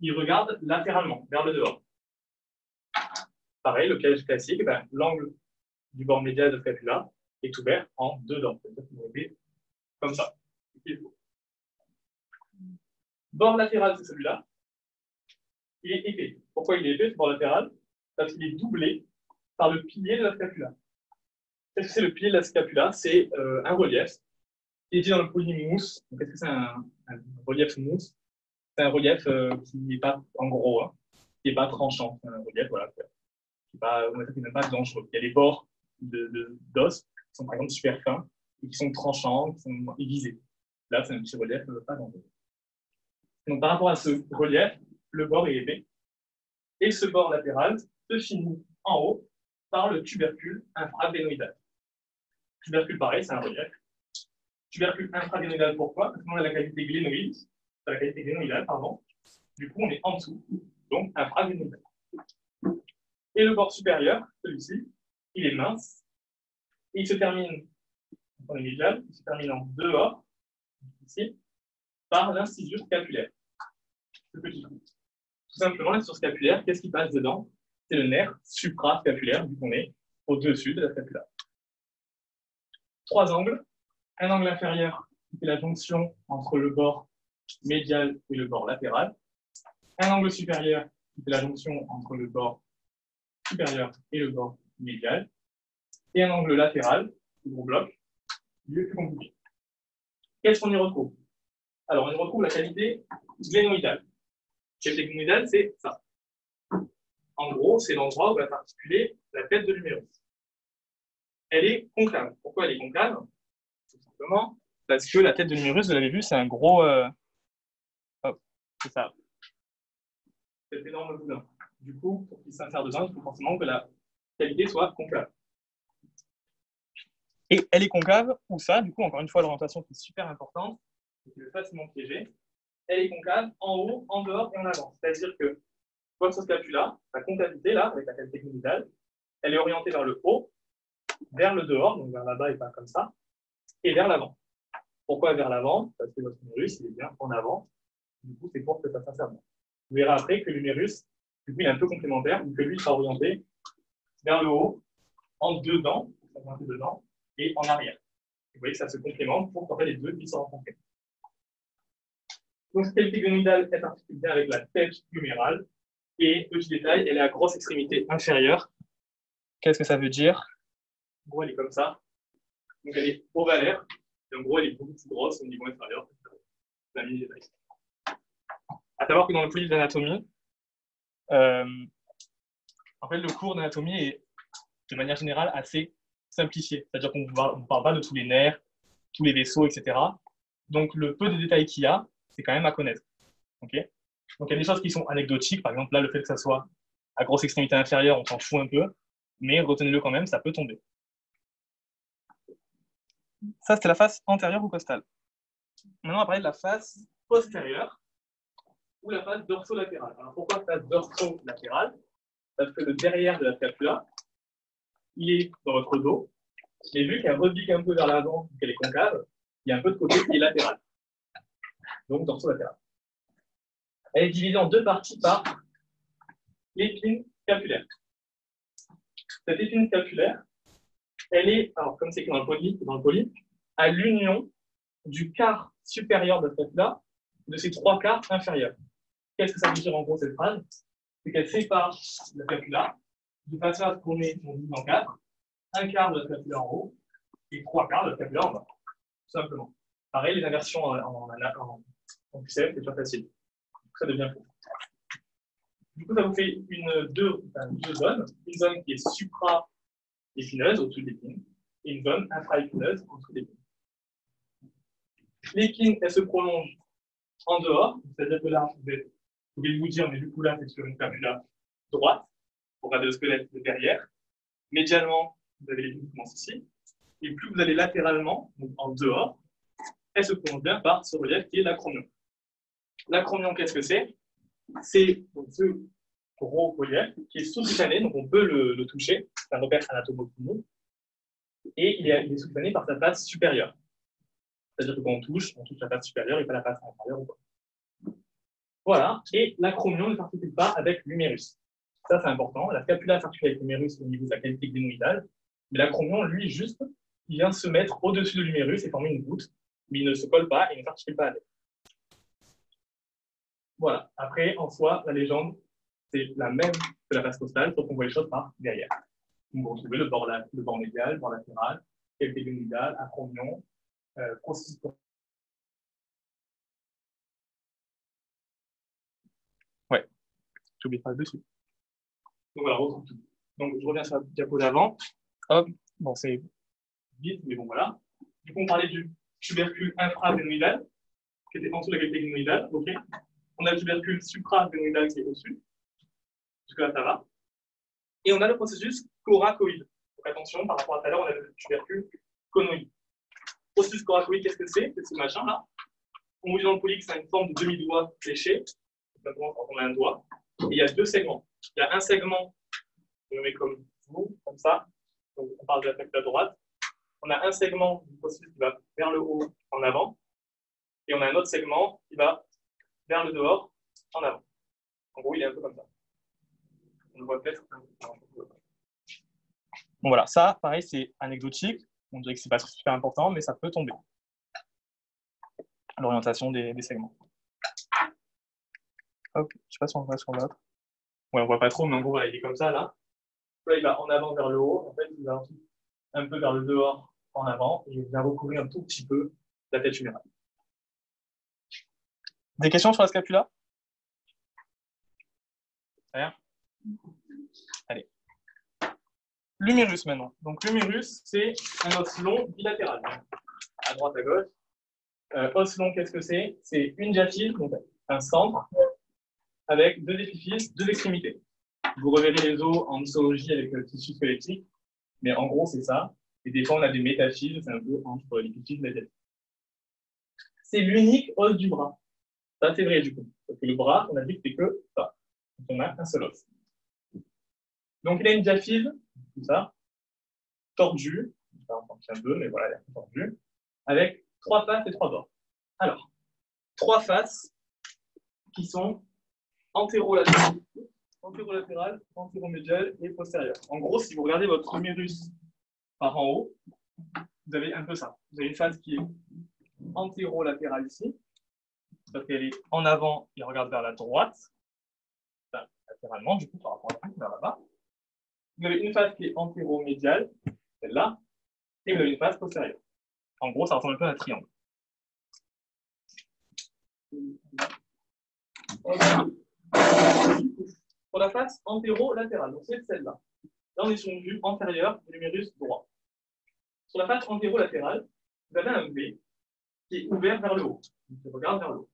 il regarde latéralement, vers le dehors. Pareil, le piège classique, l'angle du bord médial de scapula est ouvert en dedans. C'est-à-dire qu'il est comme ça. Bord latéral, c'est celui-là. Il est épais. Pourquoi il est épais, ce bord latéral? Parce qu'il est doublé par le pilier de la scapula. Qu'est-ce que c'est le pilier de la scapula? C'est un relief qui est dit dans le polymousse. Qu'est-ce que c'est un relief mousse? C'est un relief qui n'est pas, en gros, hein, qui n'est pas tranchant. C'est un relief, voilà, qui n'est pas dangereux. Il y a des bords d'os qui sont par exemple super fins et qui sont tranchants, qui sont aiguisés. Là, c'est un petit relief pas dangereux. Donc, par rapport à ce relief, le bord est épais. Et ce bord latéral se finit en haut par le tubercule infraglénoïdal. Tubercule, pareil, c'est un relief. Tubercule infraglénoïdal, pourquoi? Parce qu'on a la cavité glénoïdale, pardon. Du coup, on est en dessous, donc infraglénoïdal. Et le bord supérieur, celui-ci, il est mince. Et il se termine, on est médial, il se termine en dehors, ici, par l'incisure scapulaire. Ce petit trou. Tout simplement, l'incisure scapulaire, qu'est-ce qui passe dedans? C'est le nerf suprascapulaire, vu qu'on est au-dessus de la scapula. Trois angles. Un angle inférieur, qui fait la jonction entre le bord médial et le bord latéral. Un angle supérieur, qui fait la jonction entre le bord supérieur et le bord médial. Et un angle latéral, le gros bloc, il est plus compliqué. Qu'est-ce qu'on y retrouve? Alors, on y retrouve la cavité glénoïdale. La cavité glénoïdale, c'est ça. En gros, c'est l'endroit où va s'articuler la tête de l'humérus. Elle est concave. Pourquoi elle est concave? Tout simplement parce que la tête de l'humérus, vous l'avez vu, c'est un gros... Hop, c'est ça. Cet énorme boudin. Du coup, pour qu'il s'insère dedans, il faut forcément que la cavité soit concave. Et elle est concave, ou ça, du coup, encore une fois, l'orientation qui est super importante, qui est facilement piégée. Elle est concave en haut, en dehors et en avant. C'est-à-dire que votre scapula, la concavité, là, avec la cavité glénoïdale, elle est orientée vers le haut, vers le dehors, donc vers là-bas et pas comme ça, et vers l'avant. Pourquoi vers l'avant? Parce que votre humérus, il est bien en avant. Du coup, c'est pour que ça fasse avant. Vous verrez après que l'humérus, du coup, il est un peu complémentaire, vu que lui, il sera orienté vers le haut, en dedans, et en arrière. Vous voyez que ça se complémente pour qu'en fait les deux puissent se rencontrer. Donc, cette qualité gonidale est articulée bien avec la tête humérale. Et petit détail, elle est à grosse extrémité inférieure. Qu'est-ce que ça veut dire? En gros, elle est comme ça. Donc, elle est ovalaire. Et en gros, elle est beaucoup plus grosse au niveau inférieur. La mini-détail. À savoir que dans le cours d'anatomie, en fait, le cours d'anatomie est, de manière générale, assez simplifié. C'est-à-dire qu'on ne parle pas de tous les nerfs, tous les vaisseaux, etc. Donc, le peu de détails qu'il y a, c'est quand même à connaître. Okay, donc, il y a des choses qui sont anecdotiques. Par exemple, là, le fait que ça soit à grosse extrémité inférieure, on s'en fout un peu. Mais retenez-le quand même, ça peut tomber. Ça, c'était la face antérieure ou costale. Maintenant, on va parler de la face postérieure ou la face dorsolatérale. Alors, pourquoi face dorsolatérale? Parce que le derrière de la scapula, il est dans votre dos. Mais vu qu'elle rebique un peu vers l'avant, qu'elle est concave, il y a un peu de côté qui est latéral. Donc, dorsolatéral. Elle est divisée en deux parties par l'épine scapulaire. Cette épine scapulaire, elle est, alors comme c'est écrit dans le poly, à l'union du quart supérieur de la scapula de ses trois quarts inférieurs. Qu'est-ce que ça veut dire en gros cette phrase? C'est qu'elle sépare la scapula de façon à ce qu'on ait, on divise en quatre, un quart de la scapula en haut et trois quarts de la scapula en bas. Tout simplement. Pareil, les inversions en QCM, c'est pas facile. Ça devient faux. Du coup, ça vous fait deux zones. Une zone qui est supra-épineuse, au-dessus de l'épine, et une zone infra-épineuse, en dessous de l'épine. L'épine, elle se prolonge en dehors, c'est-à-dire que là, je vais vous dire, mais du coup, là, c'est sur une scapula droite, pour regarder le squelette de derrière. Médialement, vous avez l'épine qui commence ici. Et plus vous allez latéralement, donc en dehors, elle se prolonge bien par ce relief qui est l'acromion. L'acromion, qu'est-ce que c'est? C'est ce gros relief qui est sous-cutané, donc on peut le toucher, c'est un repère anatomo-clinique, et il est sous-cutané par sa face supérieure. C'est-à-dire que quand on touche la face supérieure et pas la face inférieure ou pas. Voilà, et l'acromion ne s'articule pas avec l'humérus. Ça, c'est important. La scapula s'articule avec l'humérus au niveau de la cavité glénoïdale, mais l'acromion, lui, juste, il vient se mettre au-dessus de l'humérus et former une voûte, mais il ne se colle pas et ne s'articule pas avec. Voilà. Après, en soi, la légende, c'est la même que la face costale, sauf qu'on voit les choses par derrière. Vous retrouvez le bord médial, bord latéral, cavité glénoïdale, acromion, processus. Ouais, j'oublie pas dessus. Donc voilà, on retrouve tout. Donc je reviens sur la diapo d'avant. Hop, bon, c'est vite, mais bon, voilà. Du coup, on parlait du tubercule infra-adénoïdal, qui était en dessous de la cavité glénoïdale, ok. On a le tubercule supra-adénoïdal qui est au-dessus. Jusque-là, ça va. Et on a le processus coracoïde. Donc attention, par rapport à tout à l'heure, on a le tubercule conoïde. Le processus coracoïde, qu'est-ce que c'est? C'est ce machin-là. On vous dit dans le poly que c'est une forme de demi-doigt fléché. Simplement quand on a un doigt. Et il y a deux segments. Il y a un segment, je le mets comme vous, comme ça. Donc on parle de la scapula droite. On a un segment du processus qui va vers le haut, en avant. Et on a un autre segment qui va vers le dehors, en avant. En gros, il est un peu comme ça. On le voit peut-être. Bon, voilà, ça, pareil, c'est anecdotique. On dirait que ce n'est pas super important, mais ça peut tomber. L'orientation des segments. Hop, je ne sais pas si on voit sur l'autre. Ouais, on ne voit pas trop, mais en gros, voilà, il est comme ça, là. Là, il va en avant vers le haut. En fait, il va un peu vers le dehors, en avant. Et il va recouvrir un tout petit peu la tête humérale. Des questions sur la scapula? Rien? Allez. L'humérus maintenant. Donc l'humérus, c'est un os long bilatéral. À droite, à gauche. Os long, qu'est-ce que c'est? C'est une diaphyse, donc un centre, avec deux épiphyses, deux extrémités. Vous reverrez les os en histologie avec le tissu squelettique, mais en gros, c'est ça. Et des fois, on a des métaphyses, c'est un peu entre l'épiphyse et la diaphyse. C'est l'unique os du bras. Ça, c'est vrai, du coup. Parce que le bras, on a dit que c'est que ça. Donc, on a un seul os. Donc, il a une diaphyse tout ça, tordu, enfin, on tient deux, mais voilà, il y a tordu, avec 3 faces et 3 bords. Alors, 3 faces qui sont antérolatérales, antéromédiales et postérieures. En gros, si vous regardez votre humérus par en haut, vous avez un peu ça. Vous avez une face qui est antérolatérale ici, parce qu'elle est en avant et regarde vers la droite, enfin, latéralement, du coup, par rapport à vers là-bas. Vous avez une face qui est antéromédiale, celle-là, et vous avez une face postérieure. En gros, ça ressemble un peu à un triangle. Pour la face antérolatérale, donc c'est celle-là. Là, on est sur une vue antérieure de l'humérus droit. Sur la face antérolatérale, vous avez un V qui est ouvert vers le haut. Donc, je regarde vers le haut.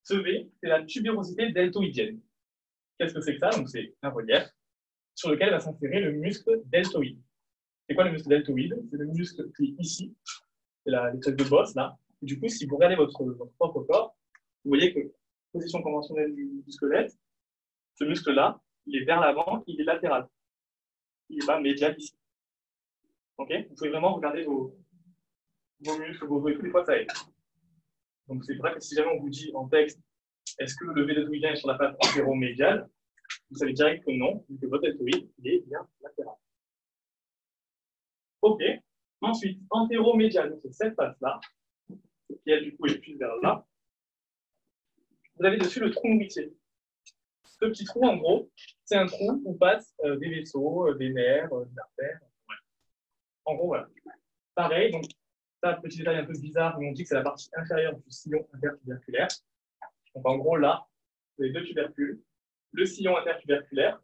Ce V, c'est la tubérosité deltoïdienne. Qu'est-ce que c'est que ça? Donc, c'est un relief sur lequel va s'insérer le muscle deltoïde. C'est quoi le muscle deltoïde? C'est le muscle qui est ici, c'est l'espèce de bosse là. Et du coup, si vous regardez votre propre corps, vous voyez que position conventionnelle du squelette, ce muscle-là, il est vers l'avant, il est latéral. Il n'est pas médial ici. Okay, vous pouvez vraiment regarder vos muscles, vos os, tous les fois ça aide. Donc c'est vrai que si jamais on vous dit en texte, est-ce que le V deltoïdien est sur la face antéromédiale, vous savez direct que non, vu que votre deltoïde est bien latéral. Ok. Ensuite, antéromédial, donc c'est cette face-là, qui elle du coup est plus vers là. Vous avez dessus le trou nourricier. Ce petit trou, en gros, c'est un trou où passent des vaisseaux, des nerfs, des artères. Ouais. En gros, voilà. Pareil, donc, ça, petit détail un peu bizarre, mais on dit que c'est la partie inférieure du sillon intertuberculaire. Donc, en gros, là, vous avez deux tubercules. Le sillon intertuberculaire,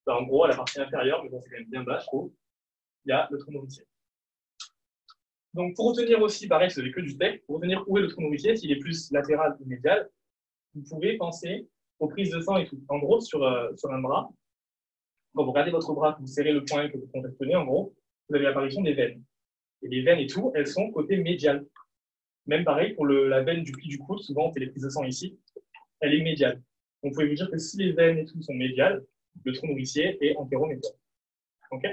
en gros, à la partie inférieure, mais bon, c'est quand même bien bas, je trouve, il y a le trou nourricier. Donc, pour retenir aussi, pareil, si vous n'avez que du texte, pour retenir où est le trou nourricier, s'il est plus latéral ou médial, vous pouvez penser aux prises de sang et tout. En gros, sur un bras, quand vous regardez votre bras, que vous serrez le poing et que vous contractionnez, en gros, vous avez l'apparition des veines. Et les veines et tout, elles sont côté médial. Même pareil pour la veine du pli du coude, souvent on fait les prises de sang ici, elle est médiale. Donc vous pouvez vous dire que si les veines et tout sont médiales, le trou nourricier est antéromédial. Ok?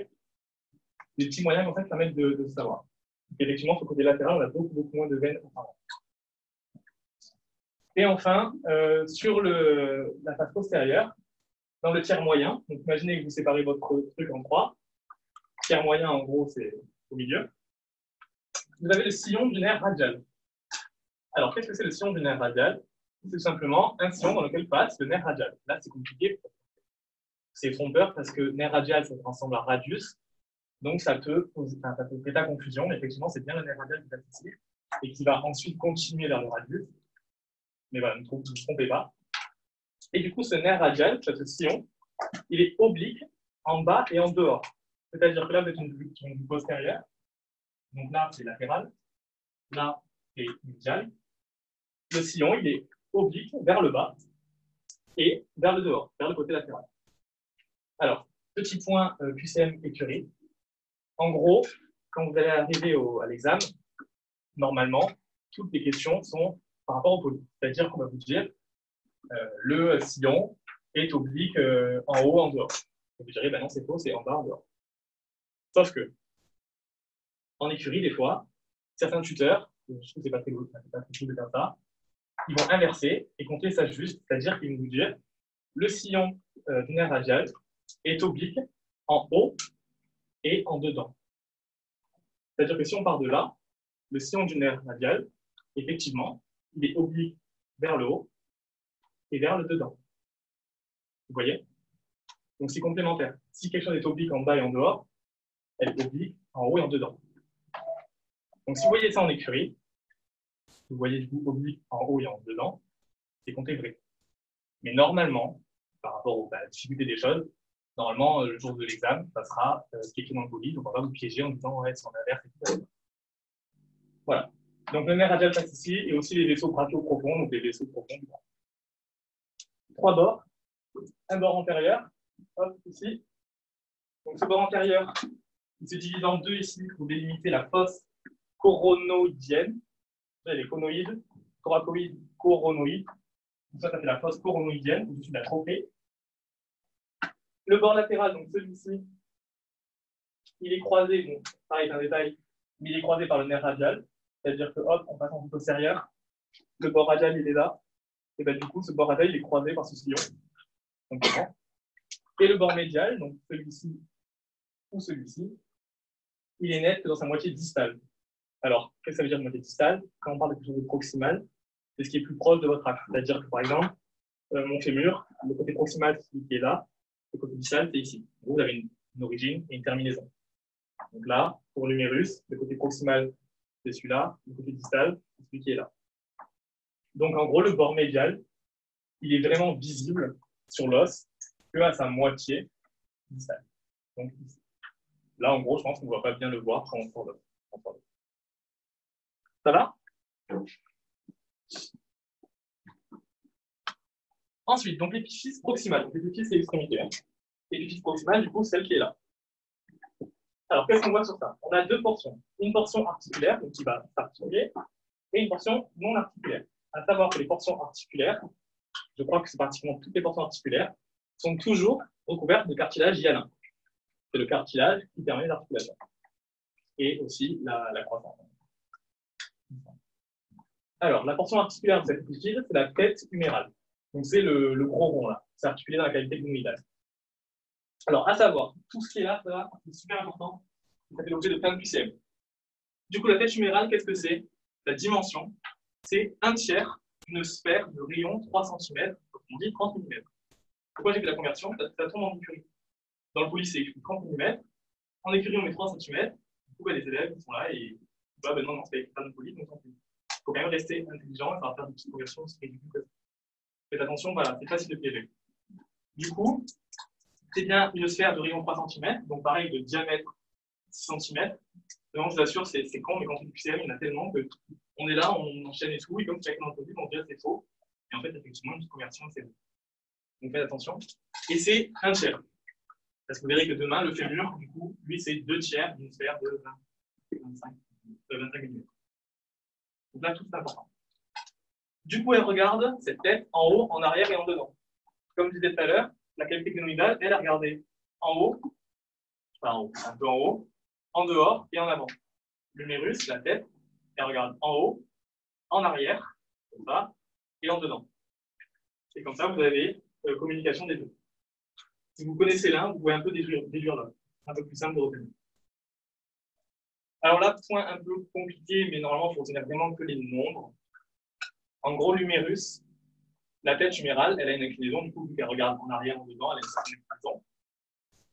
Des petits moyens en fait permettent de savoir. Effectivement, sur le côté latéral, on a beaucoup moins de veines apparentes. Et enfin, sur la face postérieure, dans le tiers moyen, donc imaginez que vous séparez votre truc en 3. Tiers moyen, en gros, c'est au milieu. Vous avez le sillon du nerf radial. Alors, qu'est-ce que c'est le sillon du nerf radial? C'est tout simplement un sillon dans lequel passe le nerf radial. Là, c'est compliqué. C'est trompeur parce que nerf radial, ça ressemble à radius. Donc, ça peut prêter à confusion. Mais effectivement, c'est bien le nerf radial qui passe ici et qui va ensuite continuer vers le radius. Mais voilà, ne vous trompez pas. Et du coup, ce nerf radial, ce sillon, il est oblique en bas et en dehors. C'est-à-dire que là, vous êtes une vue postérieure. Donc là, c'est latéral. Là, c'est médial. Le sillon, il est oblique vers le bas et vers le dehors, vers le côté latéral. Alors, petit point QCM écurie. En gros, quand vous allez arriver à l'examen, normalement, toutes les questions sont par rapport au pôle. C'est-à-dire qu'on va vous dire le sillon est oblique en haut, en dehors. Et vous direz, ben non, c'est faux, c'est en bas, en dehors. Sauf que, en écurie, des fois, certains tuteurs, je trouve que c'est pas très cool de faire ça, ils vont inverser et compter ça juste, c'est-à-dire qu'ils vont vous dire le sillon du nerf radial est oblique en haut et en dedans. C'est-à-dire que si on part de là, le sillon du nerf radial, effectivement, il est oblique vers le haut et vers le dedans. Vous voyez? Donc c'est complémentaire. Si quelque chose est oblique en bas et en dehors, elle est oblique en haut et en dedans. Donc si vous voyez ça en écurie, vous voyez du coup oblique en haut et en dedans, c'est compté vrai. Mais normalement, par rapport à la difficulté des choses, normalement, le jour de l'examen, ça sera ce qui est écrit dans le colis, donc on va vous piéger en disant ouais, c'est en inverse et tout. Voilà. Donc le nerf radial passe ici, et aussi les vaisseaux brachiaux-profonds, donc les vaisseaux profonds. 3 bords. Un bord antérieur, hop, ici. Donc ce bord antérieur, il se divise en deux ici pour délimiter la fosse coronoïdienne. Les conoïdes, thoracoïdes, coronoïdes. Donc ça fait la fosse coronoïdienne, au-dessus de la trophée. Le bord latéral, donc celui-ci, il est croisé, bon, pareil, c'est un détail, mais il est croisé par le nerf radial, c'est-à-dire que, hop, en passant en postérieur, le bord radial, il est là, et ben, du coup, ce bord radial, il est croisé par ce sillon. Simplement. Et le bord médial, donc celui-ci ou celui-ci, il est net dans sa moitié distale. Alors, qu'est-ce que ça veut dire moitié distale? Quand on parle de quelque chose de proximal, c'est ce qui est plus proche de votre axe. C'est-à-dire que, par exemple, mon fémur, le côté proximal, c'est celui qui est là, le côté distal, c'est ici. Vous avez une origine et une terminaison. Donc là, pour l'humérus, le côté proximal, c'est celui-là, le côté distal, c'est celui qui est là. Donc, en gros, le bord médial, il est vraiment visible sur l'os que à sa moitié distale. Donc, ici. Là, en gros, je pense qu'on ne va pas bien le voir quand on sort l'os. Ça va? Ensuite, donc l'épiphyse proximale. L'épiphyse, c'est l'extrémité. L'épiphyse proximale, du coup, celle qui est là. Alors, qu'est-ce qu'on voit sur ça? On a deux portions. Une portion articulaire, donc qui va s'articuler, et une portion non articulaire. À savoir que les portions articulaires, je crois que c'est pratiquement toutes les portions articulaires, sont toujours recouvertes de cartilage hyalin. C'est le cartilage qui permet l'articulation. Et aussi la croissance. Alors, la portion articulaire de cette épiphyse, c'est la tête humérale. Donc, c'est le gros rond là. C'est articulé dans la cavité glumédale. Alors, à savoir, tout ce qui est là, ça c'est super important. Ça fait l'objet de plein de QCM. Du coup, la tête humérale, qu'est-ce que c'est? La dimension, c'est 1/3 d'une sphère de rayon 3 cm, on dit 30 mm. Pourquoi j'ai fait la conversion? Ça tombe en écurie. Dans le poli, c'est écrit 30 mm. En écurie, on met 3 cm. Du coup, les élèves sont là et bah, non, c'est écrit dans le poli, donc il faut quand même rester intelligent et ça va faire des petites conversions, c'est ridicule. Faites attention, voilà, c'est facile de piéger. Du coup, c'est bien une sphère de rayon 3 cm, donc pareil, de diamètre 6 cm. Donc, je vous assure, c'est con, mais quand on fait du QCM, il y en a tellement qu'on est là, on enchaîne et tout, et comme chacun d'entre vous, on dirait c'est faux. Et en fait, effectivement, une petite conversion, c'est bon. Donc, faites attention. Et c'est 1/3. Parce que vous verrez que demain, le fémur, du coup, lui, c'est 2/3 d'une sphère de 25 mm. Donc là, tout est important. Du coup, elle regarde cette tête en haut, en arrière et en dedans. Comme je disais tout à l'heure, la cavité glumédale, elle a regardé en haut, enfin en haut, un peu en haut, en dehors et en avant. L'humérus, la tête, elle regarde en haut, en arrière, comme ça, et en dedans. Et comme ça, vous avez communication des deux. Si vous connaissez l'un, vous pouvez un peu déduire l'autre. Un peu plus simple de retenir. Alors là, point un peu compliqué, mais normalement, il faut retenir vraiment que les nombres. En gros, l'humérus, la tête humérale, elle a une inclinaison, du coup, vu qu'elle regarde en arrière, en dedans, elle a une certaine inclinaison.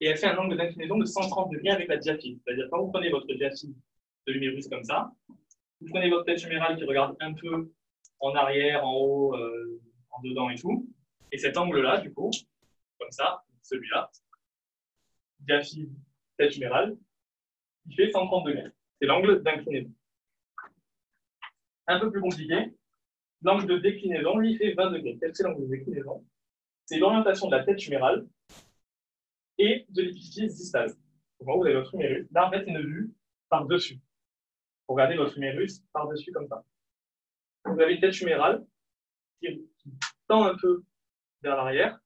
Et elle fait un angle d'inclinaison de 130 degrés avec la diaphyse. C'est-à-dire, quand vous prenez votre diaphyse de l'humérus comme ça, vous prenez votre tête humérale qui regarde un peu en arrière, en haut, en dedans et tout. Et cet angle-là, du coup, comme ça, celui-là, diaphyse, tête humérale, il fait 130 degrés. C'est l'angle d'inclinaison. Un peu plus compliqué, l'angle de déclinaison, lui, fait 20 degrés. Quel c'est l'angle de déclinaison? C'est l'orientation de la tête humérale et de l'épiphyse distale. Donc, vous avez votre humérus. Là, en fait, c'est une vue par-dessus. Vous regardez votre humérus par-dessus comme ça. Vous avez une tête humérale qui tend un peu vers l'arrière,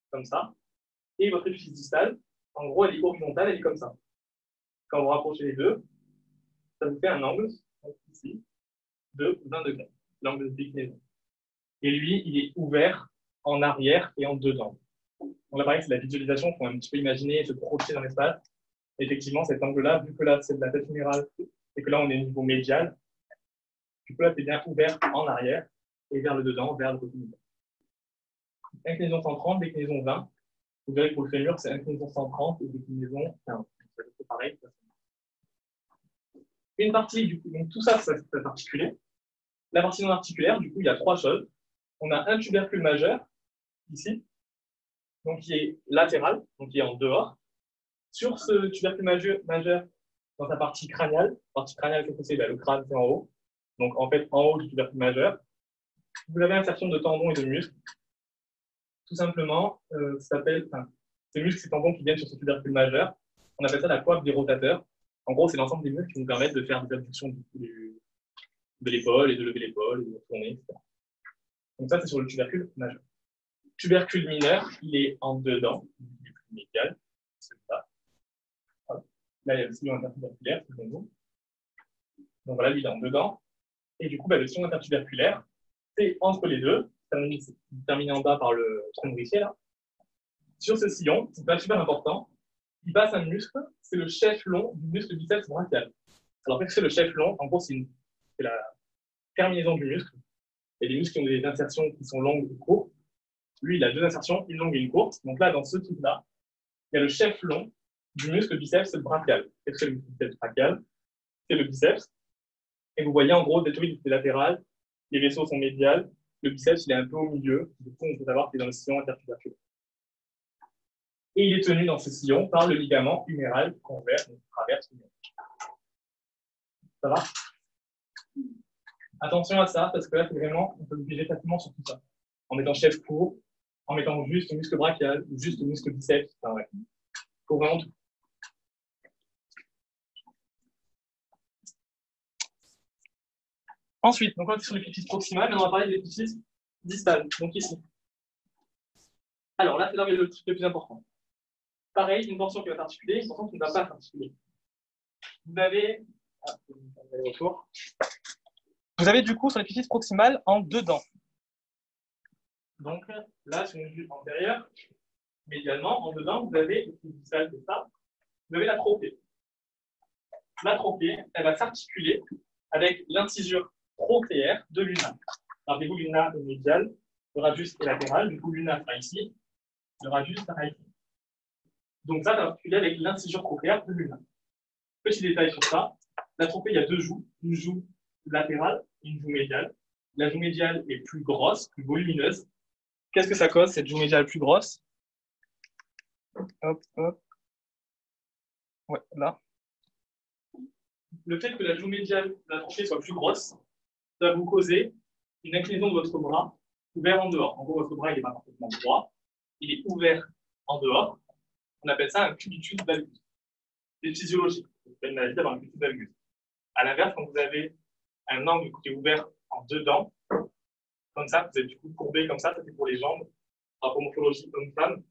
comme ça. Et votre épiphyse distale, en gros, elle est horizontale, elle est comme ça. Quand vous rapprochez les deux, ça vous fait un angle, ici, de 20 degrés, l'angle de déclinaison. Et lui, il est ouvert en arrière et en dedans. Donc là, pareil, c'est la visualisation, il faut un petit peu imaginer, se projeter dans l'espace. Effectivement, cet angle-là, vu que là, c'est de la tête humérale, et que là, on est au niveau médial, du coup, là, c'est bien ouvert en arrière et vers le dedans, vers le côté médial. Inclinaison 130, déclinaison 20. Vous verrez que pour le fémur, c'est inclinaison 130 et déclinaison 15. C'est pareil. Une partie, du coup, donc tout ça, c'est articulé. La partie non articulaire, du coup, il y a trois choses. On a un tubercule majeur, ici, donc qui est latéral, donc qui est en dehors. Sur ce tubercule majeur, dans sa partie crâniale, qu'est-ce que c'est? Le crâne, c'est en haut. Donc, en fait, en haut du tubercule majeur, vous avez insertion de tendons et de muscles. Tout simplement, ça s'appelle, ces muscles, ces tendons qui viennent sur ce tubercule majeur, on appelle ça la coiffe des rotateurs. En gros, c'est l'ensemble des muscles qui nous permettent de faire des abductions de l'épaule et de lever l'épaule et de tourner, etc. Donc ça, c'est sur le tubercule majeur. Tubercule mineur, il est en dedans, il est plus médial, c'est ça. Voilà. Là, il y a le sillon intertuberculaire, c'est bon. Donc voilà, lui, il est en dedans. Et du coup, le sillon intertuberculaire, c'est entre les deux, terminé en bas par le tronc nourricier, là. Sur ce sillon, c'est pas super important, il passe un muscle, c'est le chef long du muscle biceps brachial. Alors, qu'est-ce que c'est le chef long? En gros, c'est la terminaison du muscle. Il y a des muscles qui ont des insertions qui sont longues ou courtes. Lui, il a deux insertions, une longue et une courte. Donc là, dans ce truc-là, il y a le chef long du muscle biceps brachial. Qu'est-ce que c'est le biceps brachial? C'est le biceps. Et vous voyez, en gros, deltoïde c'est latéral, les vaisseaux sont médiales, le biceps, il est un peu au milieu. Du coup, on peut savoir qu'il est dans le sillon intertuberculaire. Et il est tenu dans ce sillon par le ligament huméral convers, donc traverse l'humérus. Ça va? Attention à ça, parce que là, c'est vraiment, on peut le piéger facilement sur tout ça. En mettant chef court, en mettant juste le muscle brachial, ou juste le muscle biceps. Enfin, ouais. Faut vraiment tout. Ensuite, donc on est sur l'épiphyse proximale, mais on va parler de l'épiphyse distale, donc ici. Alors là, c'est là le truc le plus important. Pareil, une portion qui va s'articuler, une portion qui ne va pas s'articuler. Vous avez... Vous avez du coup sur l'épiphyse proximale en deux dents. Donc là, sur une vue antérieure, médialement, en dedans, vous avez l'épiphyse distale, c'est ça. Vous avez la trochée. La trochée, elle va s'articuler avec l'incisure trochléaire de l'ulna. Rappelez-vous, l'ulna est médial, le radius est latéral, du coup l'ulna sera ici, le radius sera ici. Donc ça va articuler avec l'incisure trochléaire de l'ulna. Petit détail sur ça, la trochée, il y a deux joues, une joue latérale et une joue médiale. La joue médiale est plus grosse, plus volumineuse. Qu'est-ce que ça cause, cette joue médiale plus grosse? Hop, hop. Ouais, là. Le fait que la joue médiale de la trochée soit plus grosse va vous causer une inclinaison de votre bras ouvert en dehors. En gros, votre bras n'est pas parfaitement droit, il est ouvert en dehors. On appelle ça un cubitus valgus. C'est physiologique. C'est une maladie d'avoir un cubitus valgus. À l'inverse, quand vous avez un angle qui est ouvert en dedans, comme ça, vous êtes du coup courbé comme ça c'est pour les jambes. Par rapport à morphologie homme-femme,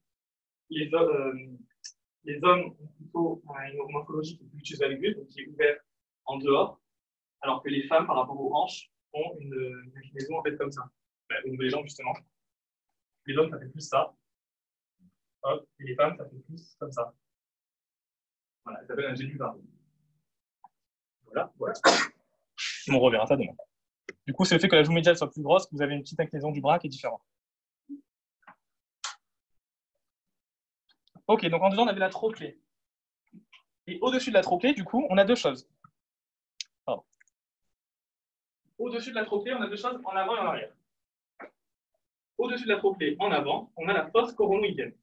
les hommes ont plutôt une morphologie qui est cubitus valgus, donc qui est ouvert en dehors, alors que les femmes, par rapport aux hanches, ont une inclinaison en fait comme ça. Au niveau des jambes, justement. Les hommes, ça fait plus ça. Hop, et les femmes, ça fait plus comme ça. Voilà, ça s'appelle un génuvar. Voilà, voilà. On reverra ça demain. Du coup, c'est le fait que la joue médiale soit plus grosse que vous avez une petite inclinaison du bras qui est différente. Ok, donc en dedans, on avait la trochée. Et au-dessus de la trochée, du coup, on a deux choses. Au-dessus de la trochée, on a deux choses en avant et en arrière. Au-dessus de la trochée, en avant, on a la fosse coronoïdienne.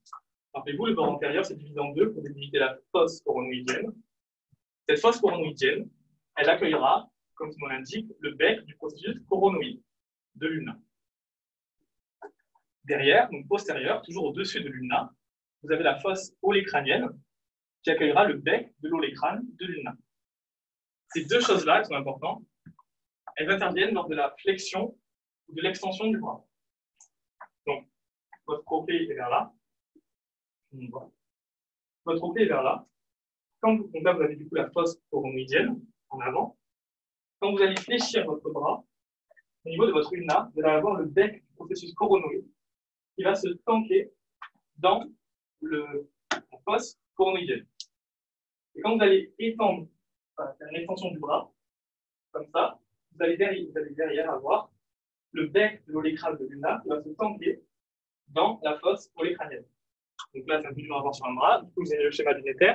Rappelez-vous, le bord antérieur, c'est divisé en deux pour délimiter la fosse coronoïdienne. Cette fosse coronoïdienne, elle accueillera, comme son nom l'indique, le bec du processus coronoïde de l'ulna. Derrière, donc postérieur, toujours au-dessus de l'ulna, vous avez la fosse olécrânienne qui accueillera le bec de l'olécrâne de l'ulna. Ces deux choses-là, qui sont importantes, elles interviennent lors de la flexion ou de l'extension du bras. Donc, votre trochée est vers là. Votre trochée est vers là. Donc là, vous avez du coup la fosse coronoïdienne en avant. Quand vous allez fléchir votre bras, au niveau de votre ulna, vous allez avoir le bec du processus coronoïde qui va se tanker dans la fosse coronoïdienne. Et quand vous allez étendre, faire une extension du bras, comme ça, vous allez derrière avoir le bec de l'olécrâne de l'ulna qui va se tanker dans la fosse olécrânienne. Donc là, c'est un peu dur à voir sur un bras. Du coup, vous avez le schéma du néter.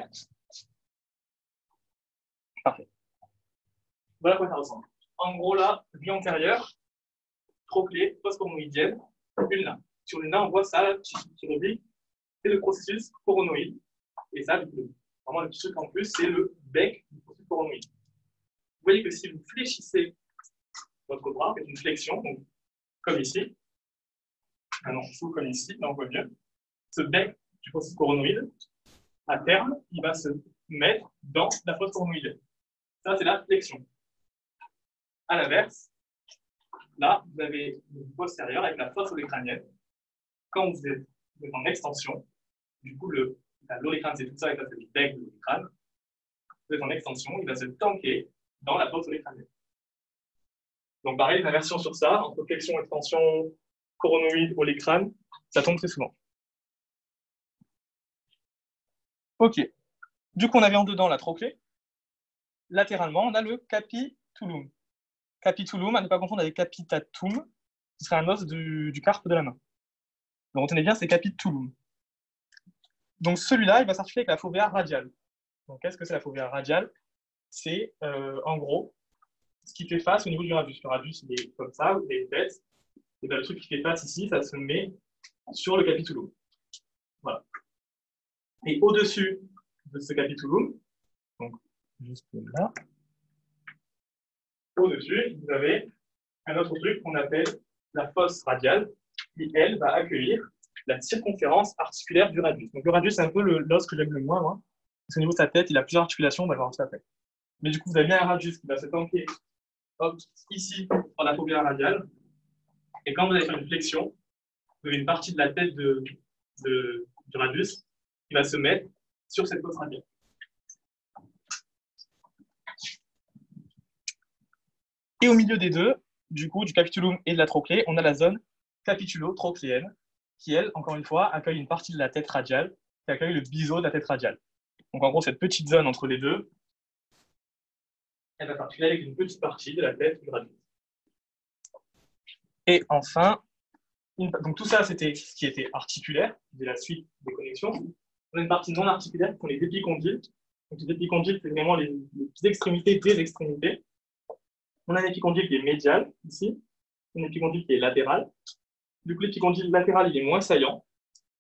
Parfait. Voilà à quoi ça ressemble. En gros, là, vue antérieure, trochlée, fosse coronoïdienne, ulna. Sur l'ulna, on voit ça, qui reblique, c'est le processus coronoïde. Et ça, vraiment, le petit truc en plus, c'est le bec du processus coronoïde. Vous voyez que si vous fléchissez votre bras, faites une flexion, donc, comme ici, ah non, sous comme ici, là on voit mieux, ce bec du processus coronoïde, à terme, il va se mettre dans la fosse coronoïdienne. Ça, c'est la flexion. À l'inverse, là, vous avez le postérieur avec la fosse olécrânienne. Quand vous êtes en extension, du coup, l'olécrâne, c'est tout ça, et ça, c'est le bec de l'olécrâne. vous êtes en extension, il va se tanker dans la porte crânienne. Donc pareil, l'inversion sur ça, entre flexion, extension, coronoïde, olecrâne, ça tombe très souvent. Ok. Du coup, on avait en dedans la trochlée. Latéralement, on a le capitulum. Capitulum, à ne pas confondre avec capitatum, qui serait un os du carpe de la main. Donc, retenez bien, c'est capitulum. Donc, celui-là, il va s'articuler avec la fovea radiale. Donc, qu'est-ce que c'est la fovea radiale? C'est, en gros, ce qui fait face au niveau du radius. Le radius, il est comme ça, il est tête. Et bien, le truc qui fait face ici, ça se met sur le capitulum. Voilà. Et au-dessus de ce capitulum, donc juste là, au-dessus, vous avez un autre truc qu'on appelle la fosse radiale, qui, elle, va accueillir la circonférence articulaire du radius. Donc le radius, c'est un peu l'os que j'aime le moins, moi. Parce qu'au niveau de sa tête, il a plusieurs articulations, on va voir ça après. Mais du coup, vous avez bien un radius qui va se tanker ici, par la fovea radiale. Et quand vous allez faire une flexion, vous avez une partie de la tête du radius qui va se mettre sur cette fosse radiale. Et au milieu des deux, du coup, du capitulum et de la trochlée, on a la zone capitulo-trochléenne, qui, elle, encore une fois, accueille une partie de la tête radiale, qui accueille le biseau de la tête radiale. Donc, en gros, cette petite zone entre les deux, elle va s'articuler avec une petite partie de la tête du radius. Et enfin, donc tout ça, c'était ce qui était articulaire, de la suite des connexions. On a une partie non articulaire qui sont les épicondyles. Donc, les épicondyles, c'est vraiment les petites extrémités des extrémités. On a un épicondyle qui est médial, ici, un épicondyle qui est latéral. Du coup, l'épicondyle latéral, il est moins saillant.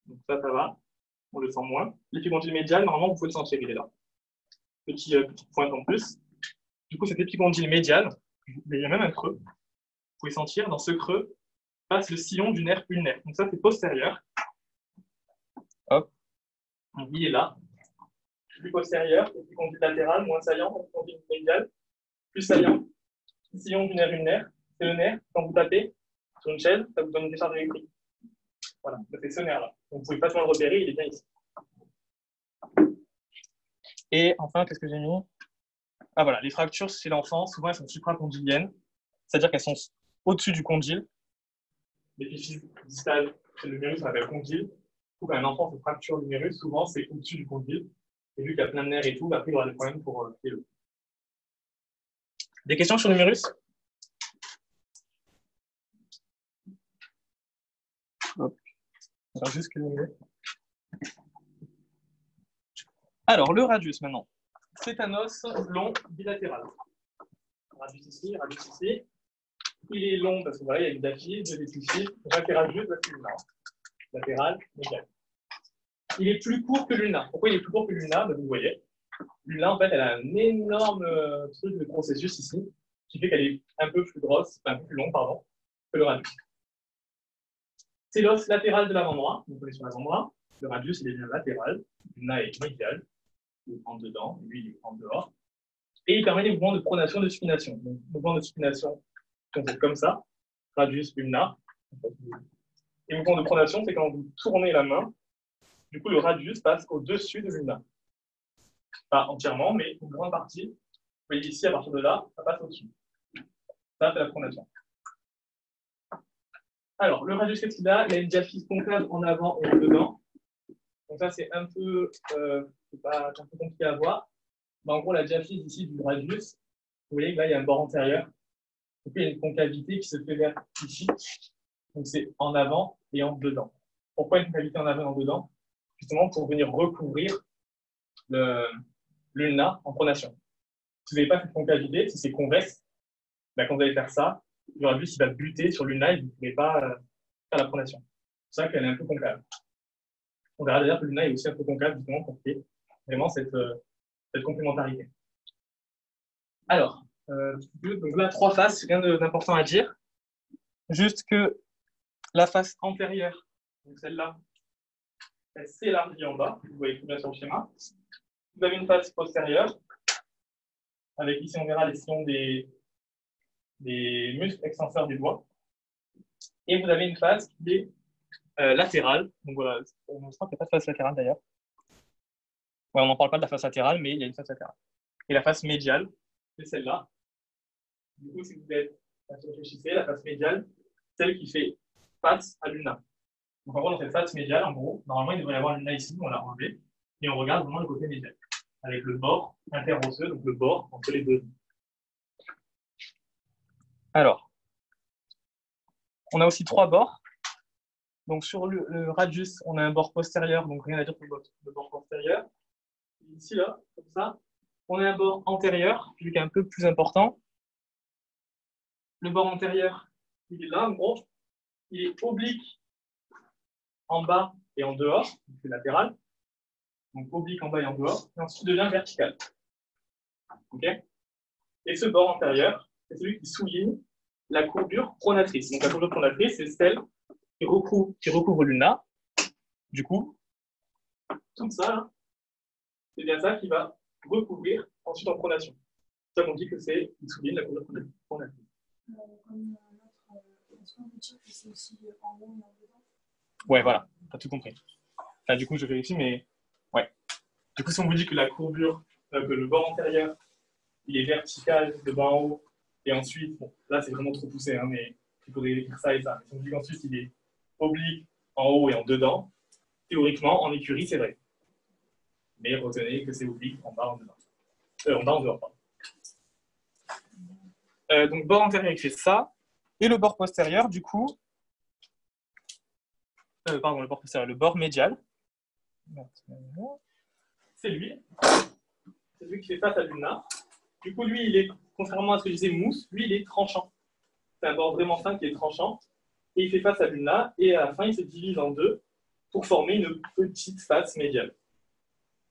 Donc ça va, on le sent moins. L'épicondyle médial, normalement, vous pouvez le sentir, il est là. Petite pointe en plus. Du coup, cet épicondyle médial, il y a même un creux. Vous pouvez sentir, dans ce creux, passe le sillon du nerf ulnaire. Donc ça, c'est postérieur. Hop. Donc, il est là. Plus postérieur, épicondyle latéral, moins saillant, épicondyle médial, plus saillant. Sillon du nerf ulnaire, c'est le nerf, quand vous tapez sur une chaîne, ça vous donne une décharge électrique. Voilà, c'est ce nerf-là. Donc vous pouvez facilement le repérer, il est bien ici. Et enfin, qu'est-ce que j'ai mis? Ah voilà, les fractures chez l'enfant, souvent elles sont supracondyliennes, c'est-à-dire qu'elles sont au-dessus du condyle. L'épiphyse distale chez le l'humérus, on appelle condyle. Quand un enfant se fracture l'humérus, souvent c'est au-dessus du condyle. Et vu qu'il y a plein de nerfs et tout, après il aura des problèmes pour le. Des questions sur l'humérus? Alors, le radius maintenant. C'est un os long bilatéral. Radius ici, radius ici. Il est long parce que voilà, il y a une daphie, deux épiphyses, latéral juste, latéral, médial. Il est plus court que l'ulna. Pourquoi il est plus court que l'ulna? Vous voyez. L'ulna, en fait, elle a un énorme truc de processus ici, qui fait qu'elle est un peu plus grosse, un peu plus longue, pardon, que le radius. C'est l'os latéral de l'avant-bras. Donc, on est sur l'avant-bras. Le radius, il est bien latéral. L'ulna est médial. Il rentre dedans, lui, il rentre dehors. Et il permet les mouvements de pronation et de supination. Donc, mouvements de supination, c'est comme ça. Radius, ulna. Et mouvement de pronation, c'est quand vous tournez la main. Du coup, le radius passe au-dessus de l'ulna. Pas entièrement, mais une grande partie. Vous voyez ici, à partir de là, ça passe au-dessus. Ça, c'est la pronation. Alors, le radius, qu'est-ce qu'il a? Il a une diaphyse concave en avant et en dedans. Donc ça, c'est un peu compliqué à voir. Mais en gros, la diaphyse ici du radius, vous voyez que là, il y a un bord antérieur. Et puis, il y a une concavité qui se fait vers ici. Donc, c'est en avant et en dedans. Pourquoi une concavité en avant et en dedans? Justement, pour venir recouvrir l'ulna en pronation. Si vous n'avez pas cette concavité, si c'est convexe, ben, quand vous allez faire ça, le radius il va buter sur l'ulna et vous ne pouvez pas faire la pronation. C'est ça qu'elle est un peu concave. On verra d'ailleurs que l'ulna est aussi un peu concave, justement, pour qu'il y ait vraiment cette complémentarité. Alors, donc là, 3 faces, rien d'important à dire. Juste que la face antérieure, donc celle-là, elle s'élargit en bas. Vous voyez tout bien sur le schéma. Vous avez une face postérieure, avec ici, on verra les sillons des muscles extenseurs des doigts. Et vous avez une face qui est latérale. Donc voilà, je crois qu'il n'y a pas de face latérale d'ailleurs. Ouais, on n'en parle pas de la face latérale, mais il y a une face latérale. Et la face médiale, c'est celle-là. Du coup, si vous réfléchissez, la face médiale, celle qui fait face à l'ulna. Donc en gros, dans cette face médiale, en gros, normalement, il devrait y avoir l'ulna ici, on l'a enlevé, et on regarde vraiment le côté médial, avec le bord interosseux, donc le bord entre les deux. Alors, on a aussi 3 bords. Donc sur le radius, on a un bord postérieur, donc rien à dire pour le bord postérieur. Ici, là, comme ça, on a un bord antérieur, celui qui est un peu plus important. Le bord antérieur, il est là, en gros. Il est oblique en bas et en dehors, c'est latéral. Donc oblique en bas et en dehors, et ensuite devient vertical. OK ? Et ce bord antérieur, c'est celui qui souligne la courbure pronatrice. Donc la courbure pronatrice, c'est celle qui recouvre l'ulna. Du coup, tout ça, c'est bien ça qui va recouvrir ensuite en pronation. C'est ça qu'on dit que c'est qui souligne la courbure pronatrice. Comme notre, est-ce qu'on peut dire que c'est aussi en haut et en dedans? Ouais, voilà, t'as tout compris. Enfin, du coup, je vérifie, mais ouais. Du coup, si on vous dit que la courbure, que le bord antérieur, il est vertical de bas en haut, et ensuite, bon, là c'est vraiment trop poussé, hein, mais il faudrait écrire ça et ça. Mais si on vous dit qu'ensuite il est oblique en haut et en dedans, théoriquement, en écurie, c'est vrai. Mais retenez que c'est oblique en bas, en dedans. En bas, en dehors, pardon. Donc, bord antérieur, il fait ça. Et le bord postérieur, du coup, pardon, le bord postérieur, le bord médial, c'est lui. C'est lui qui fait face à l'ulna. Du coup, lui, il est, contrairement à ce que je disais, mousse, lui, il est tranchant. C'est un bord vraiment fin qui est tranchant. Et il fait face à l'ulna. Et à la fin, il se divise en deux pour former une petite face médiale.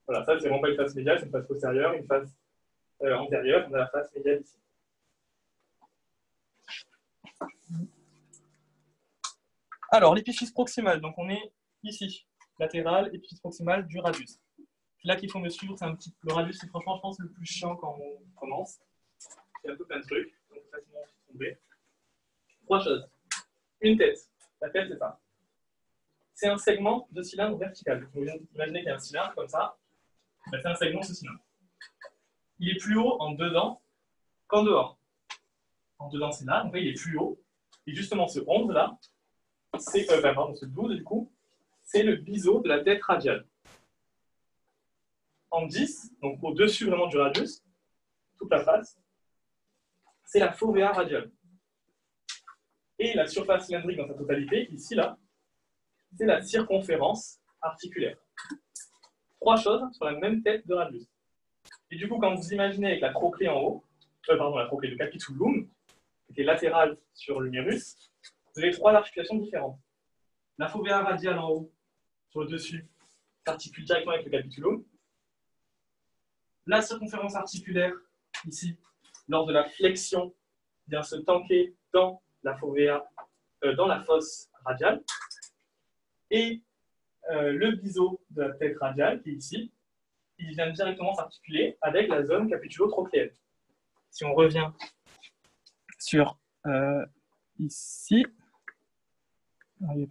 Voilà, ça, c'est vraiment pas une face médiale, c'est une face postérieure, une face antérieure. On a la face médiale ici. Alors, l'épiphyse proximale, donc on est ici, latéral, épiphyse proximale du radius. Là qu'il faut me suivre, c'est un petit. Le radius, c'est franchement, je pense, le plus chiant quand on commence. Il y a un peu plein de trucs, donc facilement tomber. 3 choses. Une tête. La tête, c'est ça. C'est un segment de cylindre vertical. Vous imaginez qu'il y a un cylindre comme ça. Ben, c'est un segment de ce cylindre. Il est plus haut en dedans qu'en dehors. En dedans, c'est là, donc là, il est plus haut. Et justement, ce 11 là, c'est, pardon, ce 12 du coup, c'est le biseau de la tête radiale. En 10, donc au-dessus vraiment du radius, toute la face, c'est la fovea radiale. Et la surface cylindrique dans sa totalité, ici, là, c'est la circonférence articulaire. 3 choses sur la même tête de radius. Et du coup, quand vous imaginez avec la trochlée en haut, pardon, la trochlée, le capitulum, qui est latéral sur l'humérus, vous avez 3 articulations différentes. La fovea radiale en haut, sur le dessus, s'articule directement avec le capitulum. La circonférence articulaire, ici, lors de la flexion, vient se tanker dans la fovea, dans la fosse radiale. Et le biseau de la tête radiale, qui est ici, il vient directement s'articuler avec la zone capitulo-trochléenne. Si on revient sur ici, non,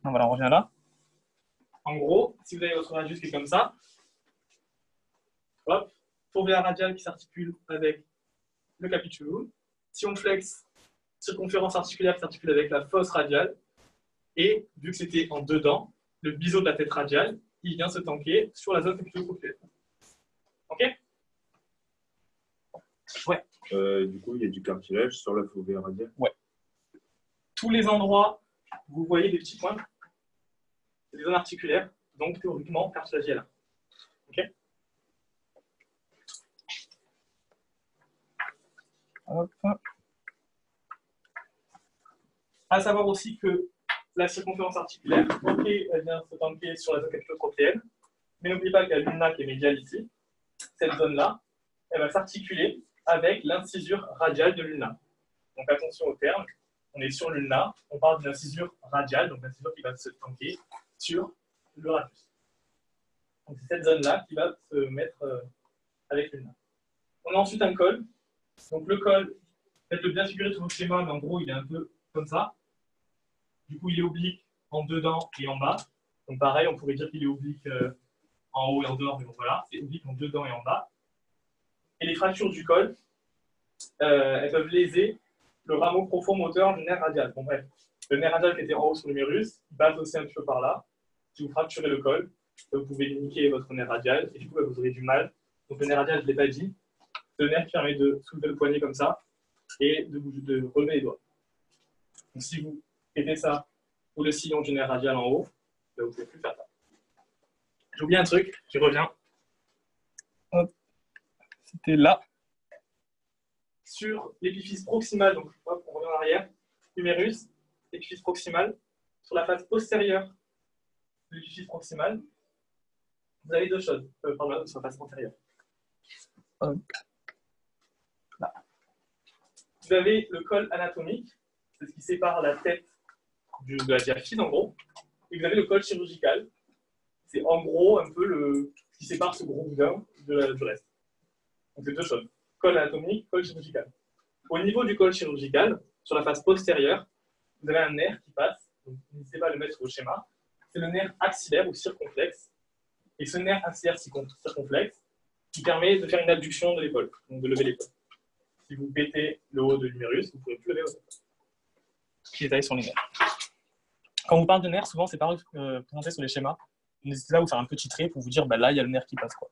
voilà, on revient là. En gros, si vous avez votre radius qui est comme ça, hop, fovea radiale qui s'articule avec le capitulum. Si on flexe, circonférence articulaire qui s'articule avec la fosse radiale. Et vu que c'était en dedans, le biseau de la tête radiale, il vient se tanker sur la zone capitulo-trochléenne. Ok? Ouais. Du coup, il y a du cartilage sur la fovea radiale. Ouais. Tous les endroits, vous voyez des petits points, c'est des zones articulaires, donc théoriquement cartilagiales. Ok? Hop. À savoir aussi que la circonférence articulaire, ok, elle vient se tanker sur la zone capitulo-trochléenne, mais n'oubliez pas qu'il y a l'ulna qui est médiale ici. Cette zone-là, elle va s'articuler avec l'incisure radiale de l'ulna. Donc attention au terme, on est sur l'ulna, on parle d'une incisure radiale, donc l'incisure qui va se tanker sur le radius. Donc c'est cette zone-là qui va se mettre avec l'ulna. On a ensuite un col. Donc le col, faites-le bien figurer sur votre schéma, mais en gros il est un peu comme ça. Du coup il est oblique en dedans et en bas. Donc pareil, on pourrait dire qu'il est oblique en haut et en dehors, mais bon, voilà, c'est oblique en dedans et en bas. Et les fractures du col, elles peuvent léser le rameau profond moteur du nerf radial. Bon, bref, le nerf radial qui était en haut sur l'humérus, il passe aussi un petit peu par là. Si vous fracturez le col, vous pouvez niquer votre nerf radial et du coup, vous aurez du mal. Donc, le nerf radial, je ne l'ai pas dit, c'est le nerf qui permet de soulever le poignet comme ça et de relever les doigts. Donc, si vous mettez ça ou le sillon du nerf radial en haut, vous ne pouvez plus faire ça. J'ai oublié un truc, j'y reviens. Hop. C'était là. Sur l'épiphyse proximale, donc hop, on revient en arrière, humérus, épiphyse proximale, sur la face postérieure de l'épiphyse proximale, vous avez deux choses. Pardon, sur la face antérieure. Hop. Là. Vous avez le col anatomique, c'est ce qui sépare la tête de la diaphyse en gros, et vous avez le col chirurgical, c'est en gros un peu ce qui sépare ce gros boudin du reste. Donc c'est deux choses. Col anatomique, col chirurgical. Au niveau du col chirurgical, sur la face postérieure, vous avez un nerf qui passe, donc n'hésitez pas à le mettre au schéma, c'est le nerf axillaire ou circonflexe. Et ce nerf axillaire circonflexe qui permet de faire une abduction de l'épaule, donc de lever l'épaule. Si vous pétez le haut de l'humérus, vous ne pourrez plus lever votre épaule. Qui est détaillé sur les nerfs. Quand on vous parle de nerfs, souvent c'est pas présenté sur les schémas. N'hésitez pas à vous faire un petit trait pour vous dire, bah là, il y a le nerf qui passe, quoi.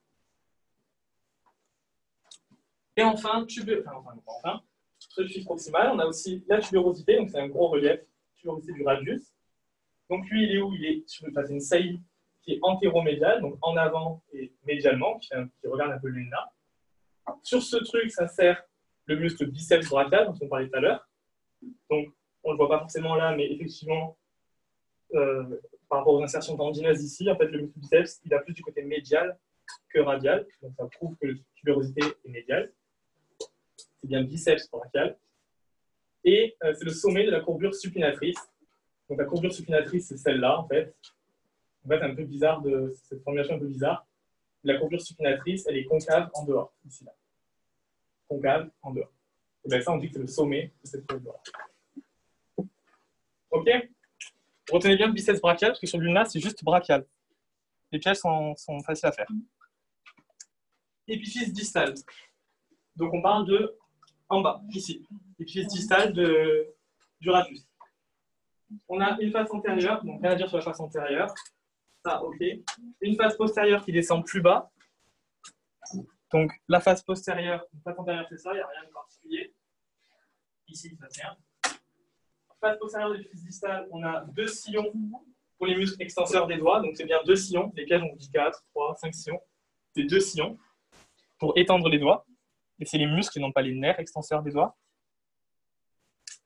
Et enfin, sur le fil proximal, on a aussi la tubérosité, donc c'est un gros relief, tubérosité du radius. Donc lui, il est où? Il est sur une saillie qui est antéromédiale, donc en avant et médialement, qui regarde un peu l'ulna. Sur ce truc, ça sert le muscle biceps brachial, dont on parlait tout à l'heure. Donc, on ne le voit pas forcément là, mais effectivement, par rapport aux insertions tendineuses ici, en fait, le muscle biceps, il a plus du côté médial que radial. Donc, ça prouve que la tubérosité est médiale. C'est bien biceps brachial. Et c'est le sommet de la courbure supinatrice. Donc, la courbure supinatrice, c'est celle-là, en fait. En fait, un peu bizarre, cette formulation un peu bizarre. La courbure supinatrice, elle est concave en dehors, ici, là. Concave en dehors. Et bien ça, on dit que c'est le sommet de cette courbure. OK? Retenez bien le biceps brachial, parce que sur l'ulna, c'est juste brachial. Les pièges sont faciles à faire. Épiphyse distale. Donc, on parle de en bas, ici. Épiphyse distale du radius. On a une face antérieure, donc rien à dire sur la face antérieure. Ça, OK. Une face postérieure qui descend plus bas. Donc, la face postérieure, la face antérieure, c'est ça, il n'y a rien de particulier. Ici, ça tient. Face postérieure de l'épiphyse distale, on a deux sillons pour les muscles extenseurs des doigts. Donc, c'est bien deux sillons, lesquels on dit 4, 3, 5 sillons. C'est deux sillons pour étendre les doigts. Et c'est les muscles et non pas les nerfs extenseurs des doigts.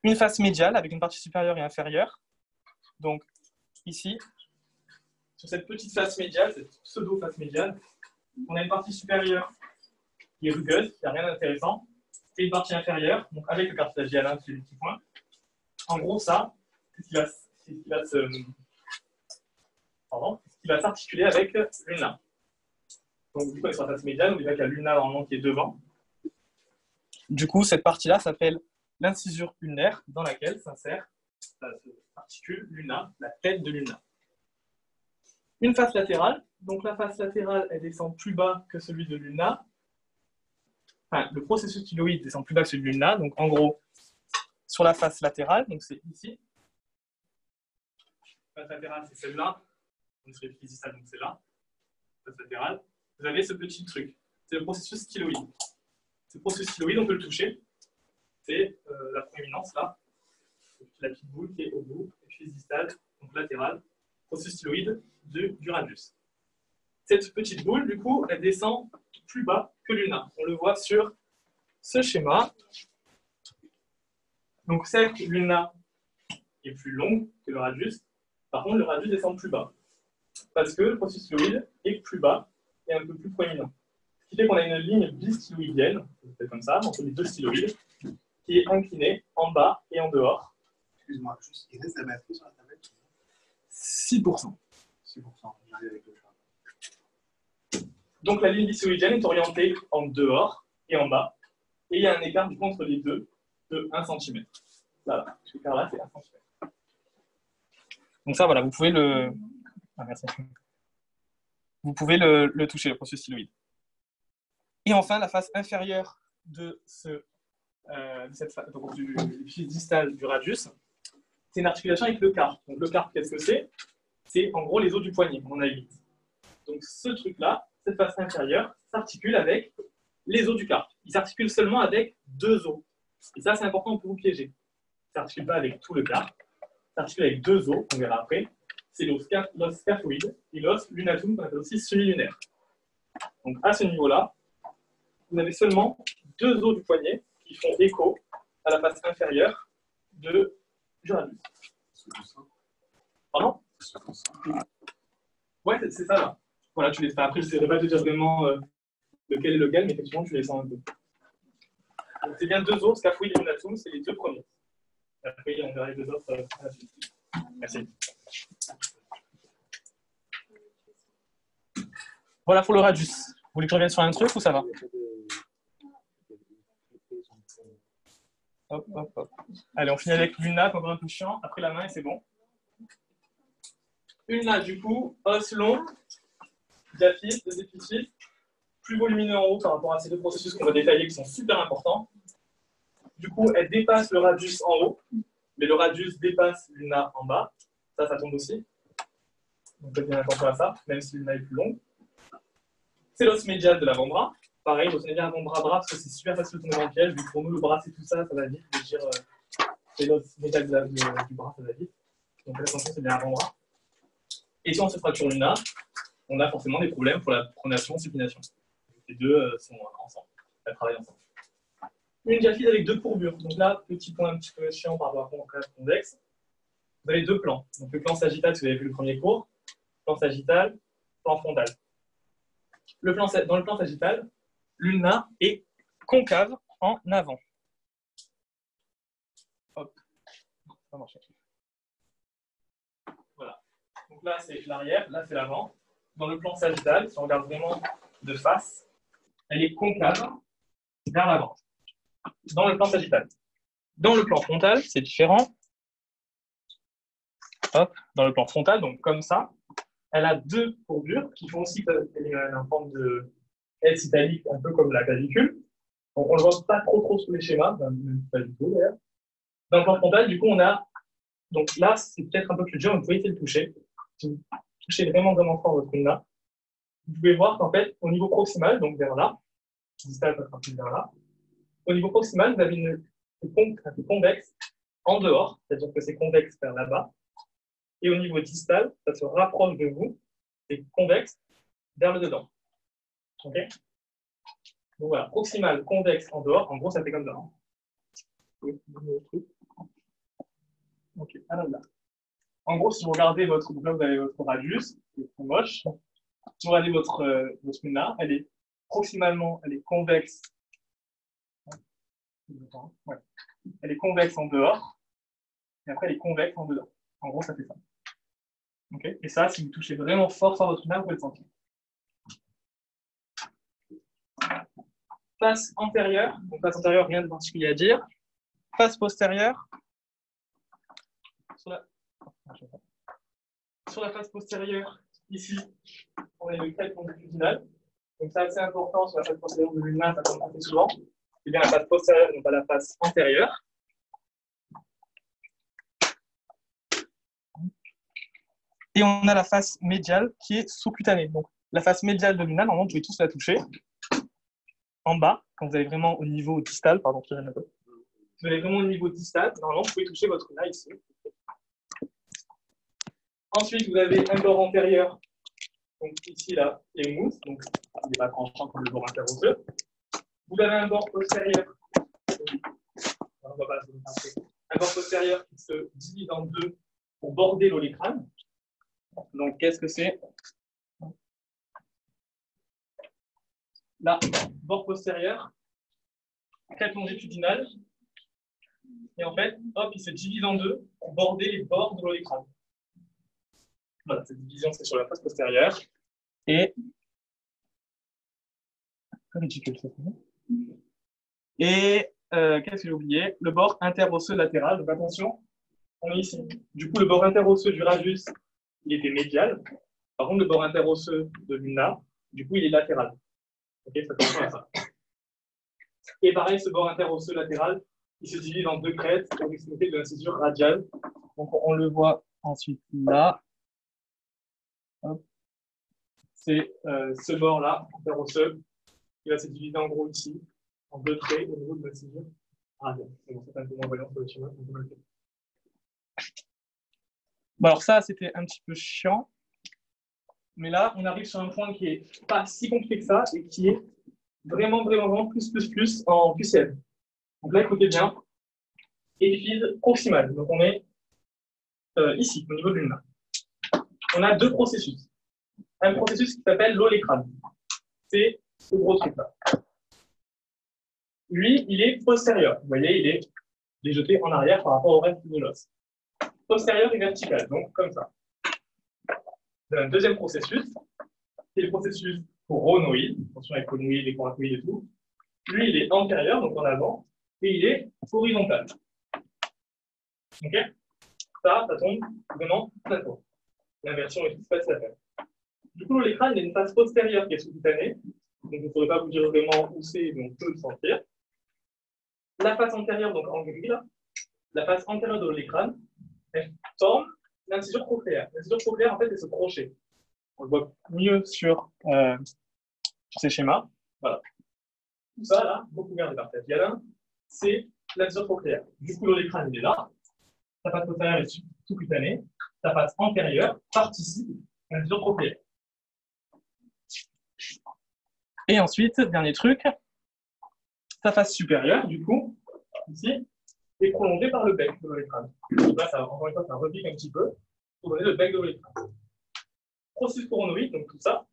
Une face médiale avec une partie supérieure et inférieure. Donc, ici, sur cette petite face médiale, cette pseudo-face médiale, on a une partie supérieure qui est rugueuse, il n'y a rien d'intéressant, et une partie inférieure, donc avec le cartilage hyalin, c'est les petits points. En gros, ça, c'est ce qui va s'articuler avec l'ulna. Donc, du coup, on est sur la face médiane, on voit qu'il y a l'ulna normalement qui est devant. Du coup, cette partie-là s'appelle l'incisure ulnaire, dans laquelle s'articule l'ulna, la tête de l'ulna. Une face latérale, donc la face latérale, elle descend plus bas que celui de l'ulna. Enfin, le processus thyroïde descend plus bas que celui de l'ulna, donc en gros, sur la face latérale, donc c'est ici. La face latérale, c'est celle-là. Donc sur l'épiphyse distale, donc c'est là. Face latérale. Vous avez ce petit truc. C'est le processus thyroïde. Ce processus thyroïde, on peut le toucher. C'est la proéminence, là. La petite boule qui est au bout. L'épiphyse distale, donc latérale. Processus thyroïde du radius. Cette petite boule, du coup, elle descend plus bas que l'ulna. On le voit sur ce schéma. Donc, certes, l'ulna est plus longue que le radius. Par contre, le radius descend plus bas. Parce que le processus thyroïde est plus bas et un peu plus proéminent. Ce qui fait qu'on a une ligne bistyloïdienne, c'est comme ça, entre les deux styloïdes, qui est inclinée en bas et en dehors. Excuse-moi, juste, il reste la batterie sur la tablette? 6%. 6%, j'arrive avec le chat. Donc la ligne bistyloïdienne est orientée en dehors et en bas. Et il y a un écart du coup entre les deux de 1 cm. Là, cet écart-là, c'est 1 cm. Donc ça, voilà, vous pouvez le... Ah, merci. vous pouvez le toucher, le processus styloïde. Et enfin, la face inférieure de du épiphyse distal du radius, c'est une articulation avec le carpe. Donc le carpe, qu'est-ce que c'est? C'est en gros les os du poignet, on a 8. Donc ce truc-là, cette face inférieure, s'articule avec les os du carpe. Il s'articule seulement avec 2 os. Et ça, c'est important pour vous piéger. Il ne s'articule pas avec tout le carpe. Il s'articule avec 2 os, on verra après. C'est l'os scaphoïde et l'os lunatum, qu'on appelle aussi semi-lunaire. Donc à ce niveau-là, vous avez seulement 2 os du poignet qui font écho à la face inférieure du radius. Pardon? Ouais, c'est ça là. Voilà, tu les fais. Après, je ne saurais pas te dire vraiment lequel est lequel, mais effectivement, tu les sens un peu. Donc, c'est bien 2 os, scaphoïde et lunatum, c'est les 2 premiers. Après, on verra les 2 autres à la suite. Merci. Voilà pour le radius. Vous voulez que je revienne sur un truc ou ça va? Hop, hop, hop. Allez, on finit avec l'ulna, encore un peu chiant. Après la main, et c'est bon. Ulna, du coup, os long, diaphyse, des épiphyses, plus volumineux en haut par rapport à ces 2 processus qu'on va détailler qui sont super importants. Du coup, elle dépasse le radius en haut, mais le radius dépasse l'ulna en bas. Ça tombe aussi. Donc, faites bien attention à ça, même si l'ulna est plus longue. C'est l'os médial de l'avant-bras. Pareil, vous tenez bien avant-bras, parce que c'est super facile de tomber dans le piège. Vu que pour nous, le bras, c'est tout ça, ça va vite. Je veux dire, c'est l'os médial du bras, ça va vite. Donc, attention, c'est bien avant-bras. Et si on se fracture l'ulna, on a forcément des problèmes pour la pronation, supination. Les 2 sont ensemble, elles travaillent ensemble. Une diaphyse avec 2 courbures. Donc là, petit point un petit peu chiant par rapport à concave convexe. Vous avez 2 plans. Donc le plan sagittal, si vous avez vu le premier cours, plan sagittal, plan frontal. Dans le plan sagittal, l'ulna est concave en avant. Hop. Ça va marcher. Voilà. Donc là, c'est l'arrière, là, c'est l'avant. Dans le plan sagittal, si on regarde vraiment de face, elle est concave vers l'avant. Dans le plan sagittal. Dans le plan frontal, c'est différent. Hop, dans le plan frontal, donc comme ça, elle a 2 courbures qui font aussi qu'elle est en forme de S italique, un peu comme la clavicule. On ne le voit pas trop sous les schémas, même pas du tout d'ailleurs. Dans le plan frontal, du coup, on a. Donc là, c'est peut-être un peu plus dur, mais vous pouvez essayer de toucher. Si vous touchez vraiment fort votre ulna, vous pouvez voir qu'en fait, au niveau proximal, donc vers là, distal peut être un peu vers là, au niveau proximal, vous avez un convexe en dehors, c'est-à-dire que c'est convexe vers là-bas. Et au niveau distal, ça se rapproche de vous, c'est convexe vers le dedans. OK? Donc voilà, proximal, convexe en dehors, en gros, ça fait comme ça. OK, alors là. En gros, si vous regardez votre. Donc là, vous avez votre radius, qui est très moche. Si vous regardez votre ulna, elle est proximalement, elle est convexe. Ouais. Elle est convexe en dehors, et après elle est convexe en dedans. En gros, ça fait ça. Okay. Et ça, si vous touchez vraiment fort sur votre ulna, vous pouvez le sentir. Face antérieure, donc face antérieure, rien de particulier à dire. Face postérieure, sur la face postérieure, ici, on a le crête longitudinal. Donc c'est assez important sur la face postérieure de l'ulna, ça tombe assez souvent. C'est bien la face postérieure, non pas la face antérieure. Et on a la face médiale qui est sous-cutanée. Donc la face médiale de l'ulna, normalement, vous pouvez tous la toucher. En bas, quand vous allez vraiment au niveau distal, pardon, je un peu. Vous allez vraiment au niveau distal, normalement, vous pouvez toucher votre ulna ici. Ensuite, vous avez un bord antérieur. Donc ici, là, il y a une mousse, donc il n'est pas tranchant comme le bord interosseux. Vous avez un bord postérieur. Un bord postérieur qui se divise en 2 pour border l'olécrane. Donc, qu'est-ce que c'est? Là, bord postérieur, crête longitudinale. Et en fait, hop, il se divise en 2 pour border les bords de l'olécrane. Voilà, cette division, c'est sur la face postérieure. Et. Ridicule, ça. Et qu'est-ce que j'ai oublié? Le bord interosseux latéral. Donc attention, on est ici. Du coup, le bord interosseux du radius, il était médial. Par contre, le bord interosseux de l'ulna, du coup, il est latéral. Ok, ça correspond à ça. Et pareil, ce bord interosseux latéral, il se divise en deux crêtes à l'extrémité de l'incisure radiale. Donc, on le voit ensuite là. C'est ce bord-là, interosseux, qui va se diviser en gros ici, en deux traits au niveau de l'incisure radiale. Bon, c'est un peu moins voyant sur le schéma. Bon, alors ça, c'était un petit peu chiant. Mais là, on arrive sur un point qui n'est pas si compliqué que ça et qui est vraiment plus en QCM. Donc là, écoutez bien, épiphyse proximale. Donc on est ici, au niveau de l'ulna. On a deux processus. Un processus qui s'appelle l'olécrane. C'est ce gros truc-là. Lui, il est postérieur. Vous voyez, il est jeté en arrière par rapport au reste de l'os. Postérieur et vertical, donc comme ça. Un deuxième processus, c'est le processus coronoïde. Attention avec conoïde et coracoïde et tout. Lui, il est antérieur, donc en avant, et il est horizontal. Ok? Ça tombe vraiment plateau. L'inversion est toute facile à faire. Du coup, l'écran, il a une face postérieure qui est sous-cutanée. Donc, je ne pourrais pas vous dire vraiment où c'est, mais on peut le sentir. La face antérieure, donc en gris, là, la face antérieure de l'écran, elle forme l'incisure cochléaire. L'incisure cochléaire, en fait, c'est ce crochet. On le voit mieux sur ces schémas. Voilà. Tout ça, là, vous pouvez regarder par tête. Il y a là, c'est l'incisure cochléaire. Du coup, l'écran, il est là. Sa face postérieure est sous-cutanée. Sa face antérieure participe à l'incisure cochléaire. Et ensuite, dernier truc, sa face supérieure, du coup, ici, est prolongée par le bec de l'olécrane. Là, encore une fois, ça repique un petit peu pour donner le bec de l'olécrane. Processus coronoïde, donc tout ça,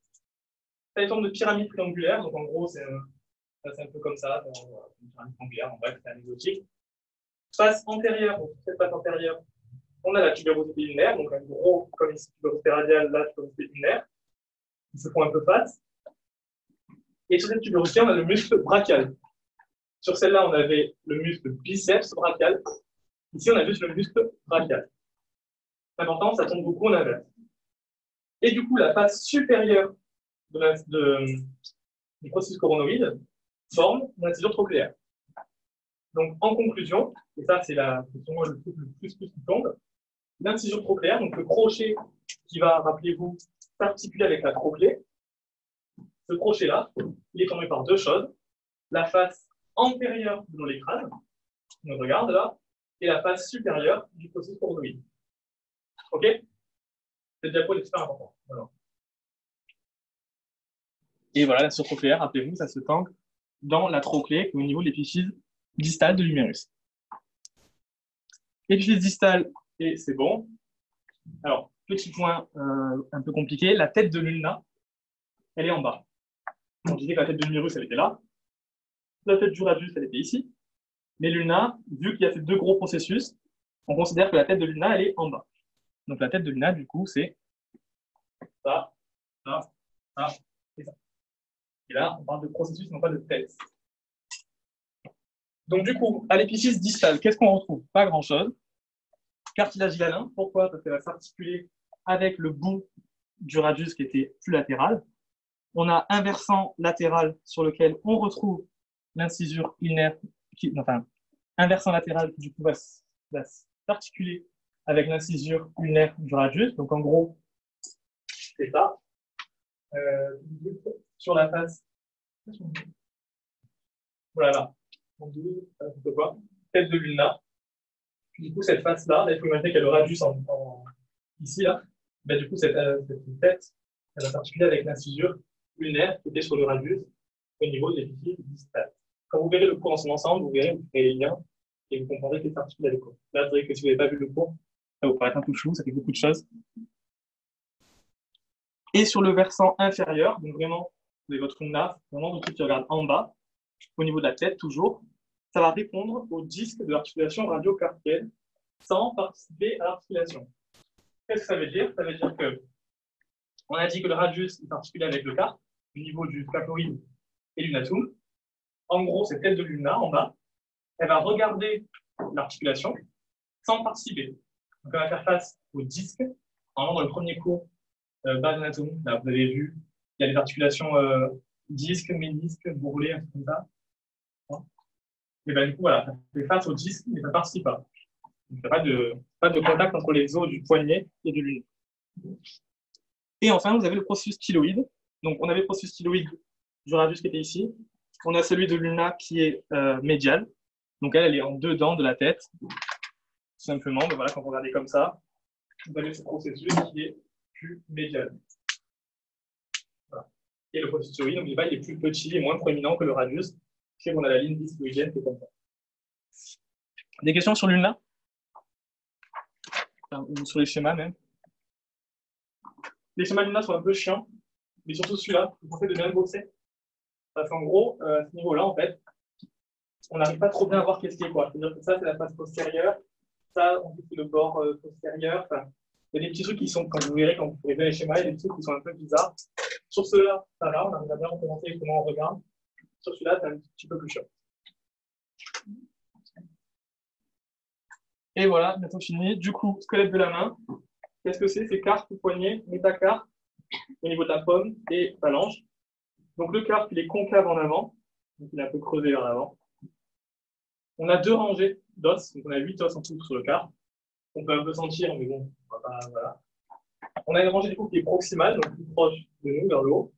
c'est une forme de pyramide triangulaire. Donc en gros, c'est un peu comme ça, une pyramide triangulaire, en bref, c'est un exotique. Face antérieure, donc cette face antérieure, on a la tubérosité ulnaire, donc un gros, comme ici, tubérosité radiale, là, tubérosité ulnaire, qui se font un peu face. Et sur cette tubérosité, on a le muscle brachial. Sur celle-là, on avait le muscle biceps brachial. Ici, on a juste le muscle brachial. C'est important, ça tombe beaucoup en inverse. Et du coup, la face supérieure du processus coronoïde forme l'incisure trochléaire. Donc, en conclusion, et ça, c'est le truc le plus qui tombe, l'incisure trochléaire, donc le crochet qui va, rappelez-vous, s'articuler avec la trochlée. Ce crochet-là, il est formé par deux choses. La face antérieure de l'olécrane, on regarde là, et la face supérieure du processus coronoïde. OK? Cette diapo est super important. Voilà. Et voilà, la surtrochléaire, rappelez-vous, ça se tangue dans la trochlée, au niveau de l'épiphyse distale de l'humérus. L'épiphyse distale, et c'est bon. Alors, petit point un peu compliqué, la tête de l'ulna, elle est en bas. On disait que la tête de l'humérus, elle était là. La tête du radius, elle était ici. Mais l'ulna, vu qu'il y a ces deux gros processus, on considère que la tête de l'ulna, elle est en bas. Donc la tête de l'ulna, du coup, c'est ça, ça, ça et ça. Et là, on parle de processus, non pas de tête. Donc du coup, à l'épiphyse distale, qu'est-ce qu'on retrouve? Pas grand-chose. Cartilage hyaline, pourquoi? Parce qu'elle va s'articuler avec le bout du radius qui était plus latéral. On a un versant latéral sur lequel on retrouve l'incisure ulnaire, un versant latéral qui du coup va s'articuler avec l'incisure ulnaire du radius. Donc en gros, c'est ça. Sur la face. Voilà. Tête de l'ulna. Du coup, cette face-là, il faut imaginer qu'il y a le radius ici, là. Ben, du coup, cette tête, elle va s'articuler avec l'incisure ulnaire qui était sur le radius au niveau de l'épiphyse distale. Quand vous verrez le cours dans son ensemble, vous verrez, vous ferez les liens et vous comprendrez que ça s'articule avec le cours. Là, vous verrez que si vous n'avez pas vu le cours, ça vous paraît un peu flou, ça fait beaucoup de choses. Et sur le versant inférieur, donc vraiment, vous avez votre ulna, vraiment le truc qui regarde en bas, au niveau de la tête toujours, ça va répondre au disque de l'articulation radio-carpienne sans participer à l'articulation. Qu'est-ce que ça veut dire? Ça veut dire que on a dit que le radius est articulé avec le carpe, au niveau du scaphoïde et du natum. En gros, cette tête de l'ulna en bas, elle va regarder l'articulation sans participer. Donc, elle va faire face au disque. Normalement, dans le premier cours, base d'anatomie. Là, vous avez vu, il y a des articulations disques, ménisques, bourrelets, un truc comme ça. Et ben, du coup, voilà, ça fait face au disque, mais ça ne participe pas. Donc, il n'y a pas de contact entre les os du poignet et de l'une. Et enfin, vous avez le processus styloïde. Donc, on avait le processus styloïde du radius qui était ici. On a celui de l'ulna qui est médial. Donc, elle est en dedans de la tête. Tout simplement, mais voilà, quand vous regardez comme ça, vous avez ce processus qui est plus médial. Voilà. Et le processus styloïde, n'oubliez pas, il est plus petit et moins proéminent que le radius. C'est qu'on a la ligne styloïdienne qui est comme ça. Des questions sur l'ulna? Ou sur les schémas même? Les schémas d'ulna sont un peu chiants, mais surtout celui-là, je vous conseille de bien le bosser. Parce qu'en gros, à ce niveau-là, en fait, on n'arrive pas trop bien à voir qu'est-ce qui est quoi. C'est-à-dire que ça, c'est la face postérieure. Ça, on dit que c'est le bord postérieur. Enfin, il y a des petits trucs qui sont, quand vous verrez, quand vous ferez bien les schémas, il y a des trucs qui sont un peu bizarres. Sur ceux-là, ça va, on arrive à bien représenter comment on regarde. Sur celui-là, c'est un petit peu plus chiant. Et voilà, bientôt fini. Du coup, squelette de la main. Qu'est-ce que c'est? C'est carpe, poignet, métacarpe, au niveau de la paume et phalange. Donc le carpe, il est concave en avant, donc il est un peu creusé vers l'avant. On a 2 rangées d'os, donc on a 8 os en tout sur le carpe. On peut un peu sentir, mais bon, on va pas, voilà. On a une rangée du coup qui est proximale, donc plus proche de nous, vers le haut,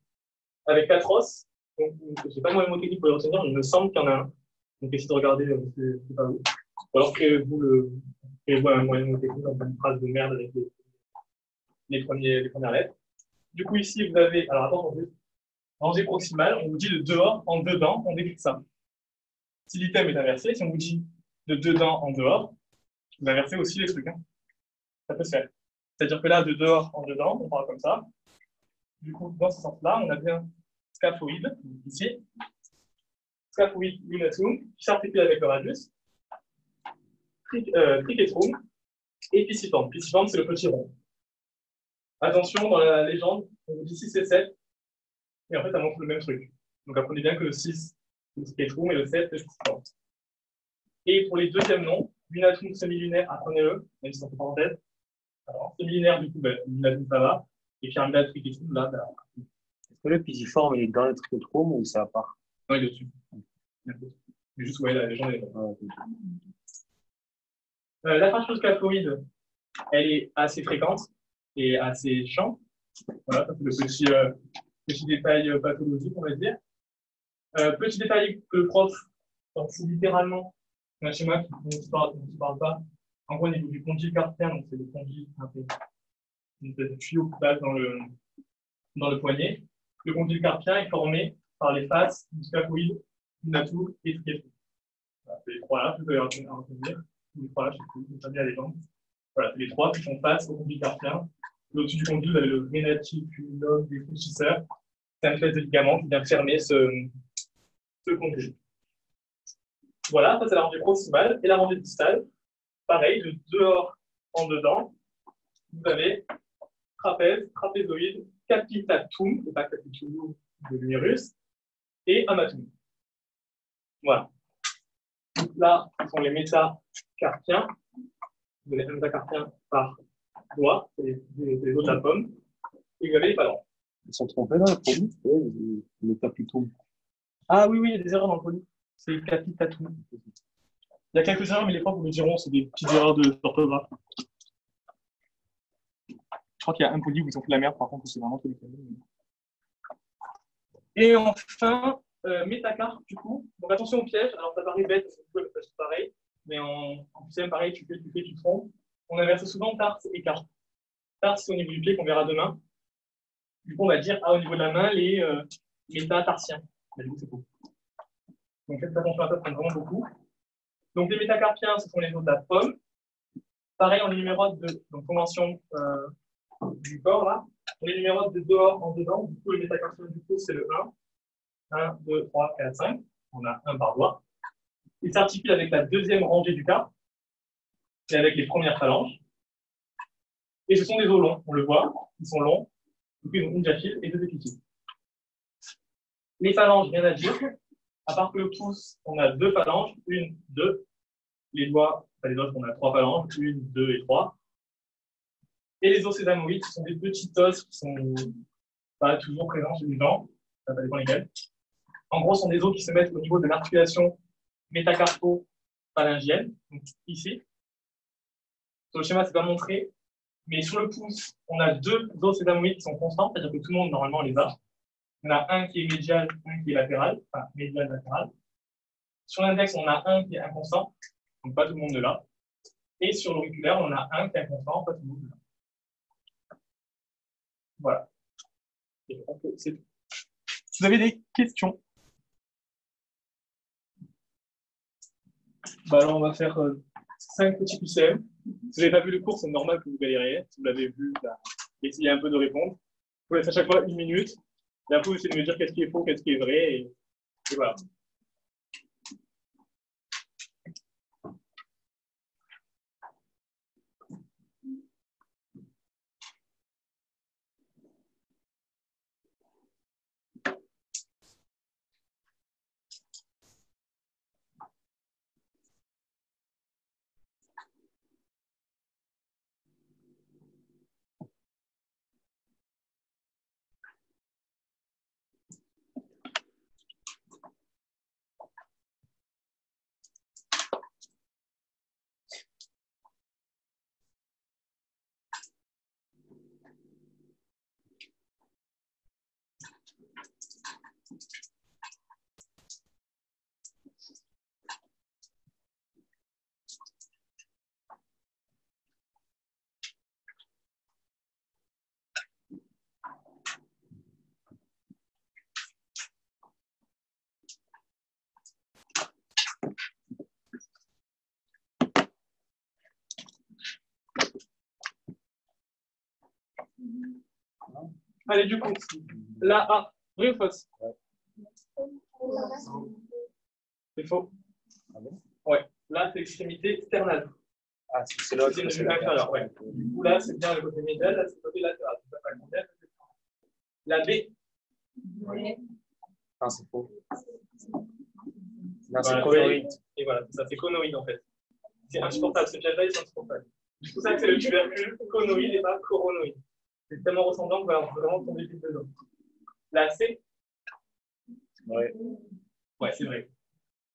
avec 4 os. Donc, je sais pas moi le mot technique pour le retenir, mais il me semble qu'il y en a un. Donc essayez de regarder, c'est pas où. Ou alors créez-vous un moyen mot technique dans une phrase de merde avec les premières lettres. Du coup, ici, vous avez, alors attendez, rangée proximale, on vous dit de dehors en dedans, on décrit ça. Si l'item est inversé, si on vous dit de dedans en dehors, vous inversez aussi les trucs. Hein. Ça peut se faire. C'est-à-dire que là, de dehors en dedans, on parle comme ça. Du coup, dans ce sens-là, on a bien scaphoïde, ici. Scaphoïde lunatum, qui s'articule avec le radius. Triquetrum et pisciforme. Pisciforme, c'est le petit rond. Attention, dans la légende, on vous dit 6 et 7, et en fait, ça montre le même truc. Donc, apprenez bien que le 6, c'est le triquetrum, et le 7, c'est le pisciforme. Et pour les deuxièmes noms, lunatum semi-lunaire, apprenez-le, même si c'est entre parenthèses. Alors, semi-lunaire, du coup, lunatum, ça va. Et pyramidal triquetrum, là, est-ce que le pisiforme il est dans le triquetrum ou c'est à part? Non, il est dessus. Mais juste, ouais, la légende est là. La fascioscaphoïde, elle est assez fréquente et assez chiante. Voilà, ça c'est le petit détail pathologique, on va dire. Petit détail que le prof fout littéralement un schéma dont on ne parle pas. En gros, au niveau du condyle carpien, donc c'est le condyle, une espèce de tuyau qui passe dans le poignet. Le condyle carpien est formé par les faces du scaphoïde, du natou et du triquetrum. Voilà, c'est les trois là, je peux y retenir. Les trois là, je sais pas bien les jambes. Voilà, c'est les trois qui font face au condyle carpien. Au-dessus du condyle, vous avez le rénaticulum des fléchisseurs. C'est un espèce de ligament qui vient fermer ce condyle. Voilà, ça c'est la rangée proximale. Et la rangée distale, pareil, de dehors en dedans, vous avez trapèze, trapézoïde, capitatum, c'est pas capitulum de l'humérus, et amatum. Voilà. Donc là, ce sont les métacarpiens. Vous avez un métacarpien par doigt, c'est les os de la pomme, et vous avez les phalanges. Ils sont trompés dans le produit, le capitum. Ah oui, oui, il y a des erreurs dans le poly. C'est capitatum. Il y a quelques erreurs, mais les profs vous me diront, c'est des petites erreurs d'orthographe. Je crois qu'il y a un poly où ils ont fait la merde, par contre, c'est vraiment tous les cas. Et enfin, métacarpe, du coup. Donc attention au piège. Alors ça paraît bête, c'est pareil, mais en QCM, pareil, tu fais, tu trompes. On inverse souvent tarse et carpe. Tarse, c'est au niveau du pied qu'on verra demain. Du coup, on va dire, au niveau de la main, les métatarsiens. Mais du coup, c'est faux. Donc faites attention à ça, ça vraiment beaucoup. Donc les métacarpiens, ce sont les os de la pomme. Pareil, on les numérote de convention du corps, là. On les numérote de dehors en dedans. Du coup, les métacarpiens, du coup, c'est le 1. 1, 2, 3, 4, 5. On a un par doigt. Ils s'articulent avec la deuxième rangée du carpe et avec les premières phalanges. Et ce sont des os longs, on le voit, ils sont longs. Donc, ils ont une diaphyse et 2 épicys. Les phalanges, rien à dire. À part que le pouce, on a 2 phalanges, 1, 2. Les doigts, les autres, on a 3 phalanges, 1, 2 et 3. Et les os sésamoïdes, ce sont des petits os qui sont pas toujours présents chez les gens, ça dépend lesquels. En gros, ce sont des os qui se mettent au niveau de l'articulation métacarpo-phalyngienne, donc ici. Sur le schéma, c'est pas montré, mais sur le pouce, on a deux os sésamoïdes qui sont constants, c'est-à-dire que tout le monde, normalement, les a. On a un qui est médial, un qui est latéral, enfin médial-latéral. Sur l'index, on a un qui est inconstant, donc pas tout le monde l'a. Et sur l'auriculaire, on a un qui est inconstant, pas tout le monde l'a. Voilà. C'est tout. Vous avez des questions? Bah alors, on va faire 5 petits QCM. Si vous n'avez pas vu le cours, c'est normal que vous galériez. Si vous l'avez vu, bah, essayez un peu de répondre. Vous laissez à chaque fois 1 minute. Et après, vous essayez de me dire qu'est-ce qui est faux, qu'est-ce qui est vrai. Et voilà. Allez, du coup, là, A, vrai ou fausse? C'est faux. Ah bon? Ouais, là, c'est l'extrémité sternale. Ah, c'est l'autre. C'est le genou inférieur, ouais. Du coup, là, c'est bien le côté médial, là, c'est le côté latéral. La B. Non, c'est faux. Non, c'est Voilà, conoïde. et voilà, ça, c'est conoïde, en fait. C'est insupportable, ce piège-là, c'est insupportable. Du coup, ça, c'est le tubercule conoïde et pas coronoïde. C'est tellement ressemblant qu'on va vraiment tomber vite dedans. La C. Ouais. Ouais, c'est vrai.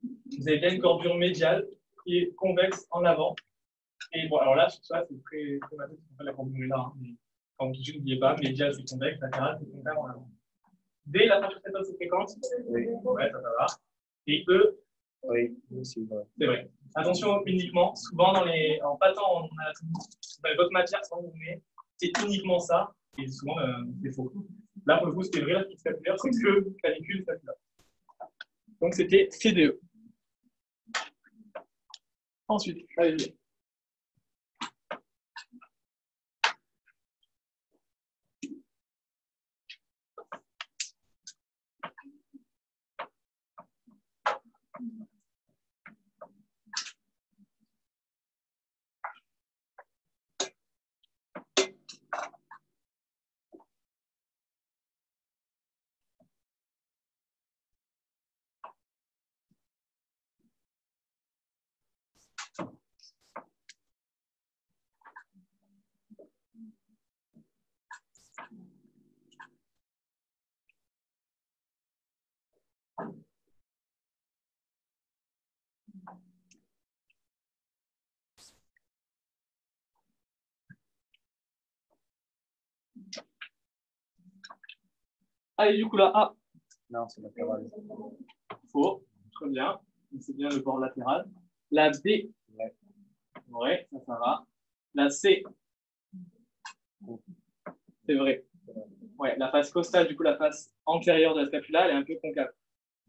Vous avez bien une cordure médiale qui est convexe en avant. Et bon, alors là, sur ça, c'est très matheux, c'est pas la cordure est là. Hein, mais quand vous n'oubliez pas, médial, c'est convexe, latéral, c'est convexe en avant. D, la fracture septale, c'est fréquente. Oui. Ouais, ça va. Et E. Oui, c'est vrai. C'est vrai. Attention uniquement, souvent dans les. Alors, pas tant en anatomie, dans les autres matières, sans vous donner, c'est uniquement ça, et souvent, c'est faux. Là, pour le coup, c'était vrai, la fixe scapulaire, c'est que calicule scapulaire. Donc, c'était CDE. Ensuite, allez. Allez, du coup, là, A. Non, c'est latéral. Faux. Très bien. C'est bien le bord latéral. La B. Ouais. Ouais, ça va. La C. C'est vrai. Ouais, la face costale, du coup, la face antérieure de la scapula, elle est un peu concave.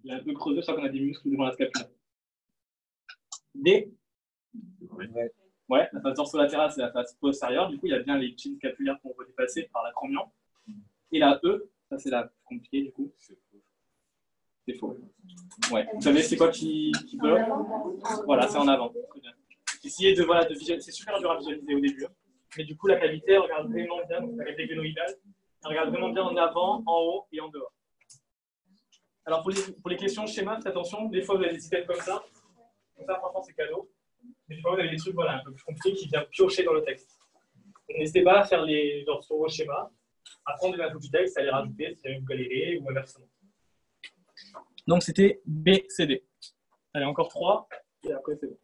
Elle est un peu creusée, je crois qu'on a des muscles devant la scapula. D. Ouais. Ouais, la face dorsolatérale, c'est la face postérieure. Du coup, il y a bien les petites scapulaires qu'on peut dépasser par l'acromion. Et la E, ça c'est la plus compliquée, du coup. C'est faux. Ouais. Vous savez, c'est quoi qui peut? Voilà, c'est en avant. Très bien. Essayez de visualiser. C'est super dur à visualiser au début. Mais du coup, la cavité, elle regarde vraiment bien. Donc, la cavité glénoïdale, elle regarde vraiment bien en avant, en haut et en dehors. Alors, pour les questions schéma, faites attention. Des fois, vous avez des systèmes comme ça. Donc ça, franchement, c'est cadeau. Mais des fois, vous avez des trucs voilà, un peu plus compliqués qui viennent piocher dans le texte. N'hésitez pas à faire les, genre sur vos schémas, à prendre des infos du texte, à les rajouter si jamais vous galérez ou inversement. Donc c'était B, C, D. Allez, encore 3, et après c'est bon.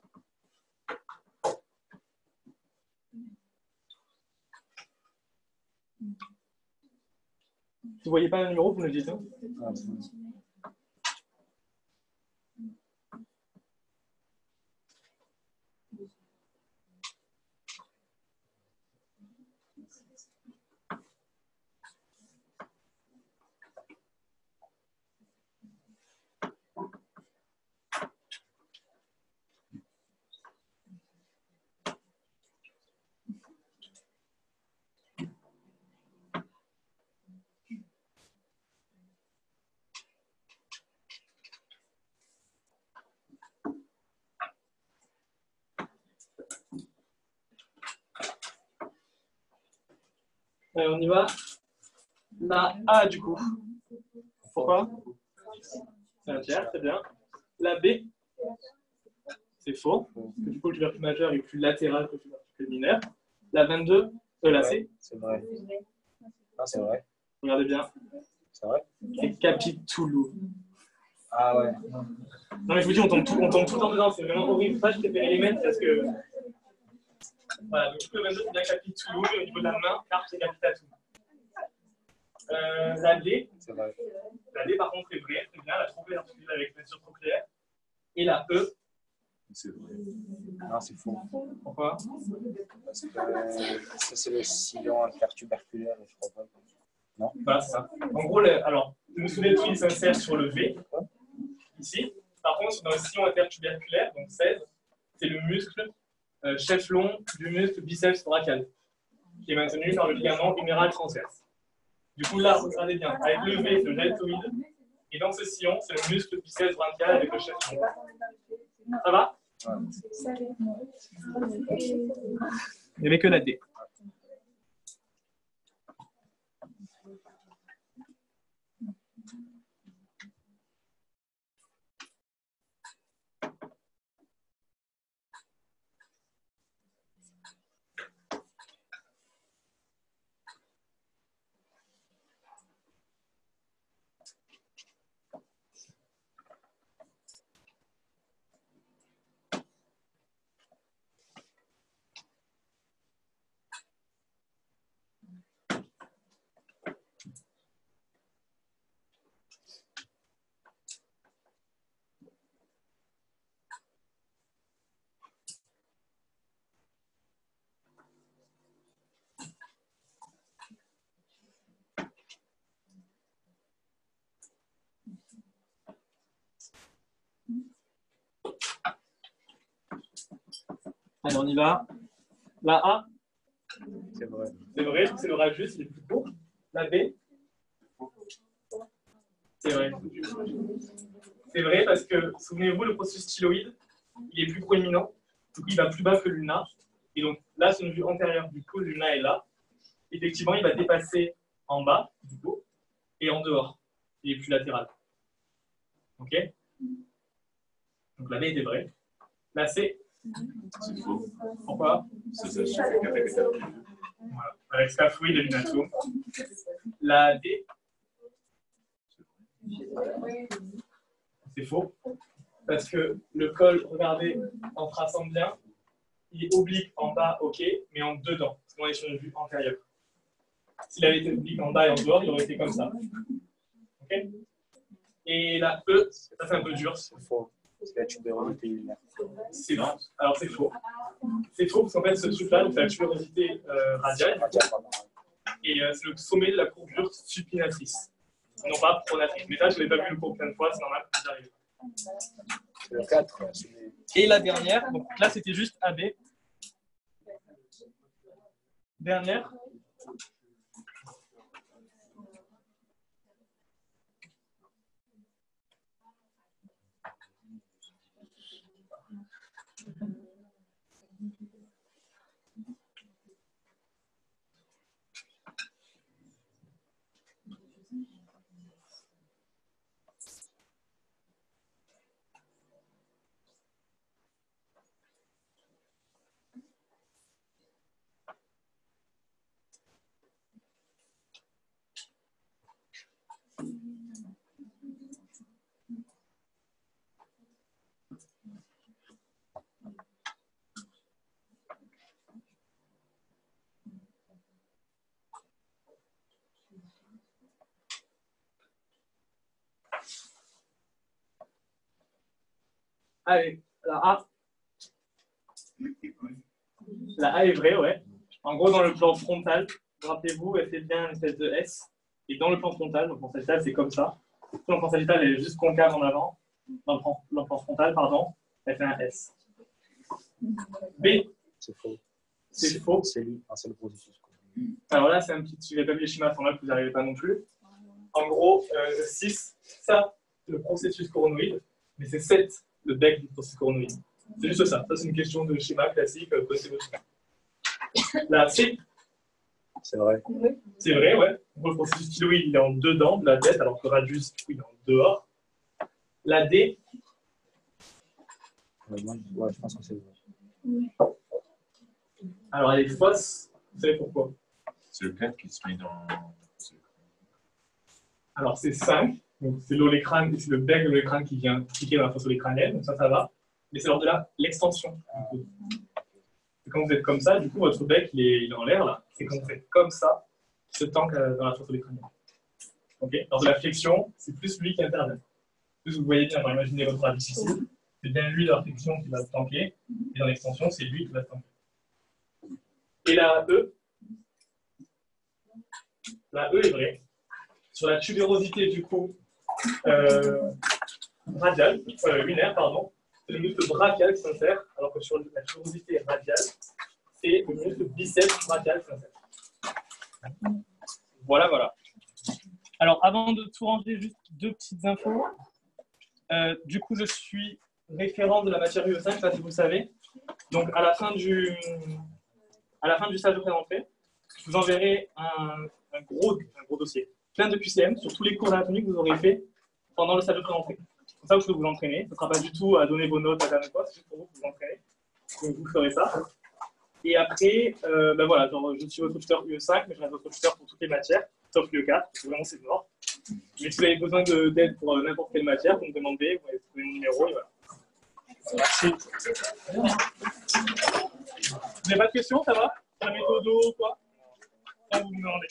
Si vous voyez pas un numéro, vous me le dites. Hein. Allez, on y va. La A du coup. Pourquoi? C'est un tiers, très bien. La B, c'est faux. Parce que du coup, le tubercule majeur est plus latéral que le tubercule mineur. La 22, la C. C'est vrai. Ah, c'est vrai. Regardez bien. C'est vrai. C'est Capitulou. Ah ouais. Non mais je vous dis, on tombe tout le temps dedans, c'est vraiment horrible. Ça, je préfère les mettre parce que. Voilà, donc le 22, c'est bien Capitulou, et au niveau de la main, car c'est Capitatou. La D. C'est vrai. La D, par contre, est vraie, très bien, la trouvée articulaire avec mesure trochléaire. Et la E. C'est vrai. Non, c'est faux. Pourquoi? Parce que ça, c'est le sillon intertuberculaire, je crois pas. Non? Voilà, c'est ça. En gros, alors, le muscle il s'insère sur le V, ici. Par contre, dans le sillon intertuberculaire, donc 16, c'est le muscle chef long du muscle biceps brachial, qui est maintenu par le ligament huméral transverse. Du coup, là, regardez bien, avec le V, c'est le deltoïde, et dans ce sillon, c'est le muscle biceps brachial avec le chef long. Ça va? Il n'y avait que la D. Allez, on y va. La A. C'est vrai. C'est vrai, c'est le radius, il est plus court. La B. C'est vrai. C'est vrai parce que, souvenez-vous, le processus styloïde, il est plus proéminent. Du coup, il va plus bas que l'ulna. Et donc, là, c'est une vue antérieure. Du coup, l'ulna est là. Effectivement, il va dépasser en bas, du coup, et en dehors. Il est plus latéral. OK? Donc, la B était vraie. La C. C'est faux. Pourquoi? C'est ça, je suis avec ça. Voilà. Avec scaphoïde et lunatum. La D. C'est faux. Parce que le col, regardez, en traçant bien, il est oblique en bas, ok, mais en dedans. Parce qu'on est sur une vue antérieure. S'il avait été oblique en bas et en dehors, il aurait été comme ça. Ok? Et la E, ça c'est un peu dur. C'est faux. Parce que la tubérosité ulnaire. C'est non. Alors c'est faux. C'est faux parce qu'en fait, ce truc-là, c'est la tubérosité radiale. Et c'est le sommet de la courbure supinatrice. Non pas pronatrice. Mais ça, je ne l'ai pas vu le cours plein de fois, c'est normal que j'y arrive. C'est le 4. Et la dernière, donc là c'était juste AB. Dernière. Allez, la A. La A est vraie, ouais. En gros, dans le plan frontal, rappelez-vous, elle fait bien une espèce de S. Et dans le plan frontal, donc en sagittal, c'est comme ça. Le plan sagittal est juste concave en avant. Dans le plan frontal, pardon, elle fait un S. B. C'est faux. C'est faux. C'est lui, c'est le processus. Alors là, c'est un petit. Si vous n'avez pas vu les schémas, sans là, vous n'y arrivez pas non plus. En gros, 6, ça, c'est le processus coronoïde. Mais c'est 7, le bec du processus coronoïde. C'est juste ça. Ça, c'est une question de schéma classique. Connaissez votre schéma. La C. C'est vrai. C'est vrai, ouais. Le processus styloïde, il est en dedans de la tête, alors que le radius, il est en dehors. La D. Ouais, je pense que c'est vrai. Alors, elle est fausse. Vous savez pourquoi? C'est le plaid qui se met dans. Alors, c'est 5. Donc, c'est l'olécrâne, c'est le bec de l'olécrâne qui vient cliquer dans la fosse olécrânienne. Donc, ça va. Mais c'est lors de l'extension. Quand vous êtes comme ça, du coup, votre bec, il est en l'air, là. C'est quand vous faites comme ça, qui se tanque dans la fosse olécrânienne. OK. Lors de la flexion, c'est plus lui qui intervient. Plus vous voyez bien, imaginez votre radius ici. C'est bien lui, dans la flexion, qui va se tanker. Et dans l'extension, c'est lui qui va se tanker. Et la E. La E est vraie. Sur la tubérosité, du coup, radiale, lunaire, pardon, c'est le muscle brachial qui s'insère, alors que sur la tubérosité radiale, c'est le muscle biceps brachial qui s'insère. Voilà, voilà. Alors, avant de tout ranger, juste deux petites infos. Du coup, je suis référent de la matière UE5, je ne sais pas si vous le savez. Donc, à la fin du stage de pré-rentrée, je vous enverrai un gros dossier, plein de QCM sur tous les cours d'anatomie que vous aurez fait pendant le stage de pré-rentrée. Comme ça, vous pouvez vous entraîner. Ce ne sera pas du tout à donner vos notes à la même fois, c'est juste pour vous que vous entraînez. Donc, vous ferez ça. Et après, ben voilà, genre, je suis votre tuteur UE5, mais je reste votre tuteur pour toutes les matières, sauf UE4, vraiment c'est mort. Mais si vous avez besoin d'aide pour n'importe quelle matière, vous me demandez, vous allez trouver mon numéro et voilà. Merci. Vous n'avez pas de questions, ça va? Sur la méthode ou quoi? Ça, vous me demandez.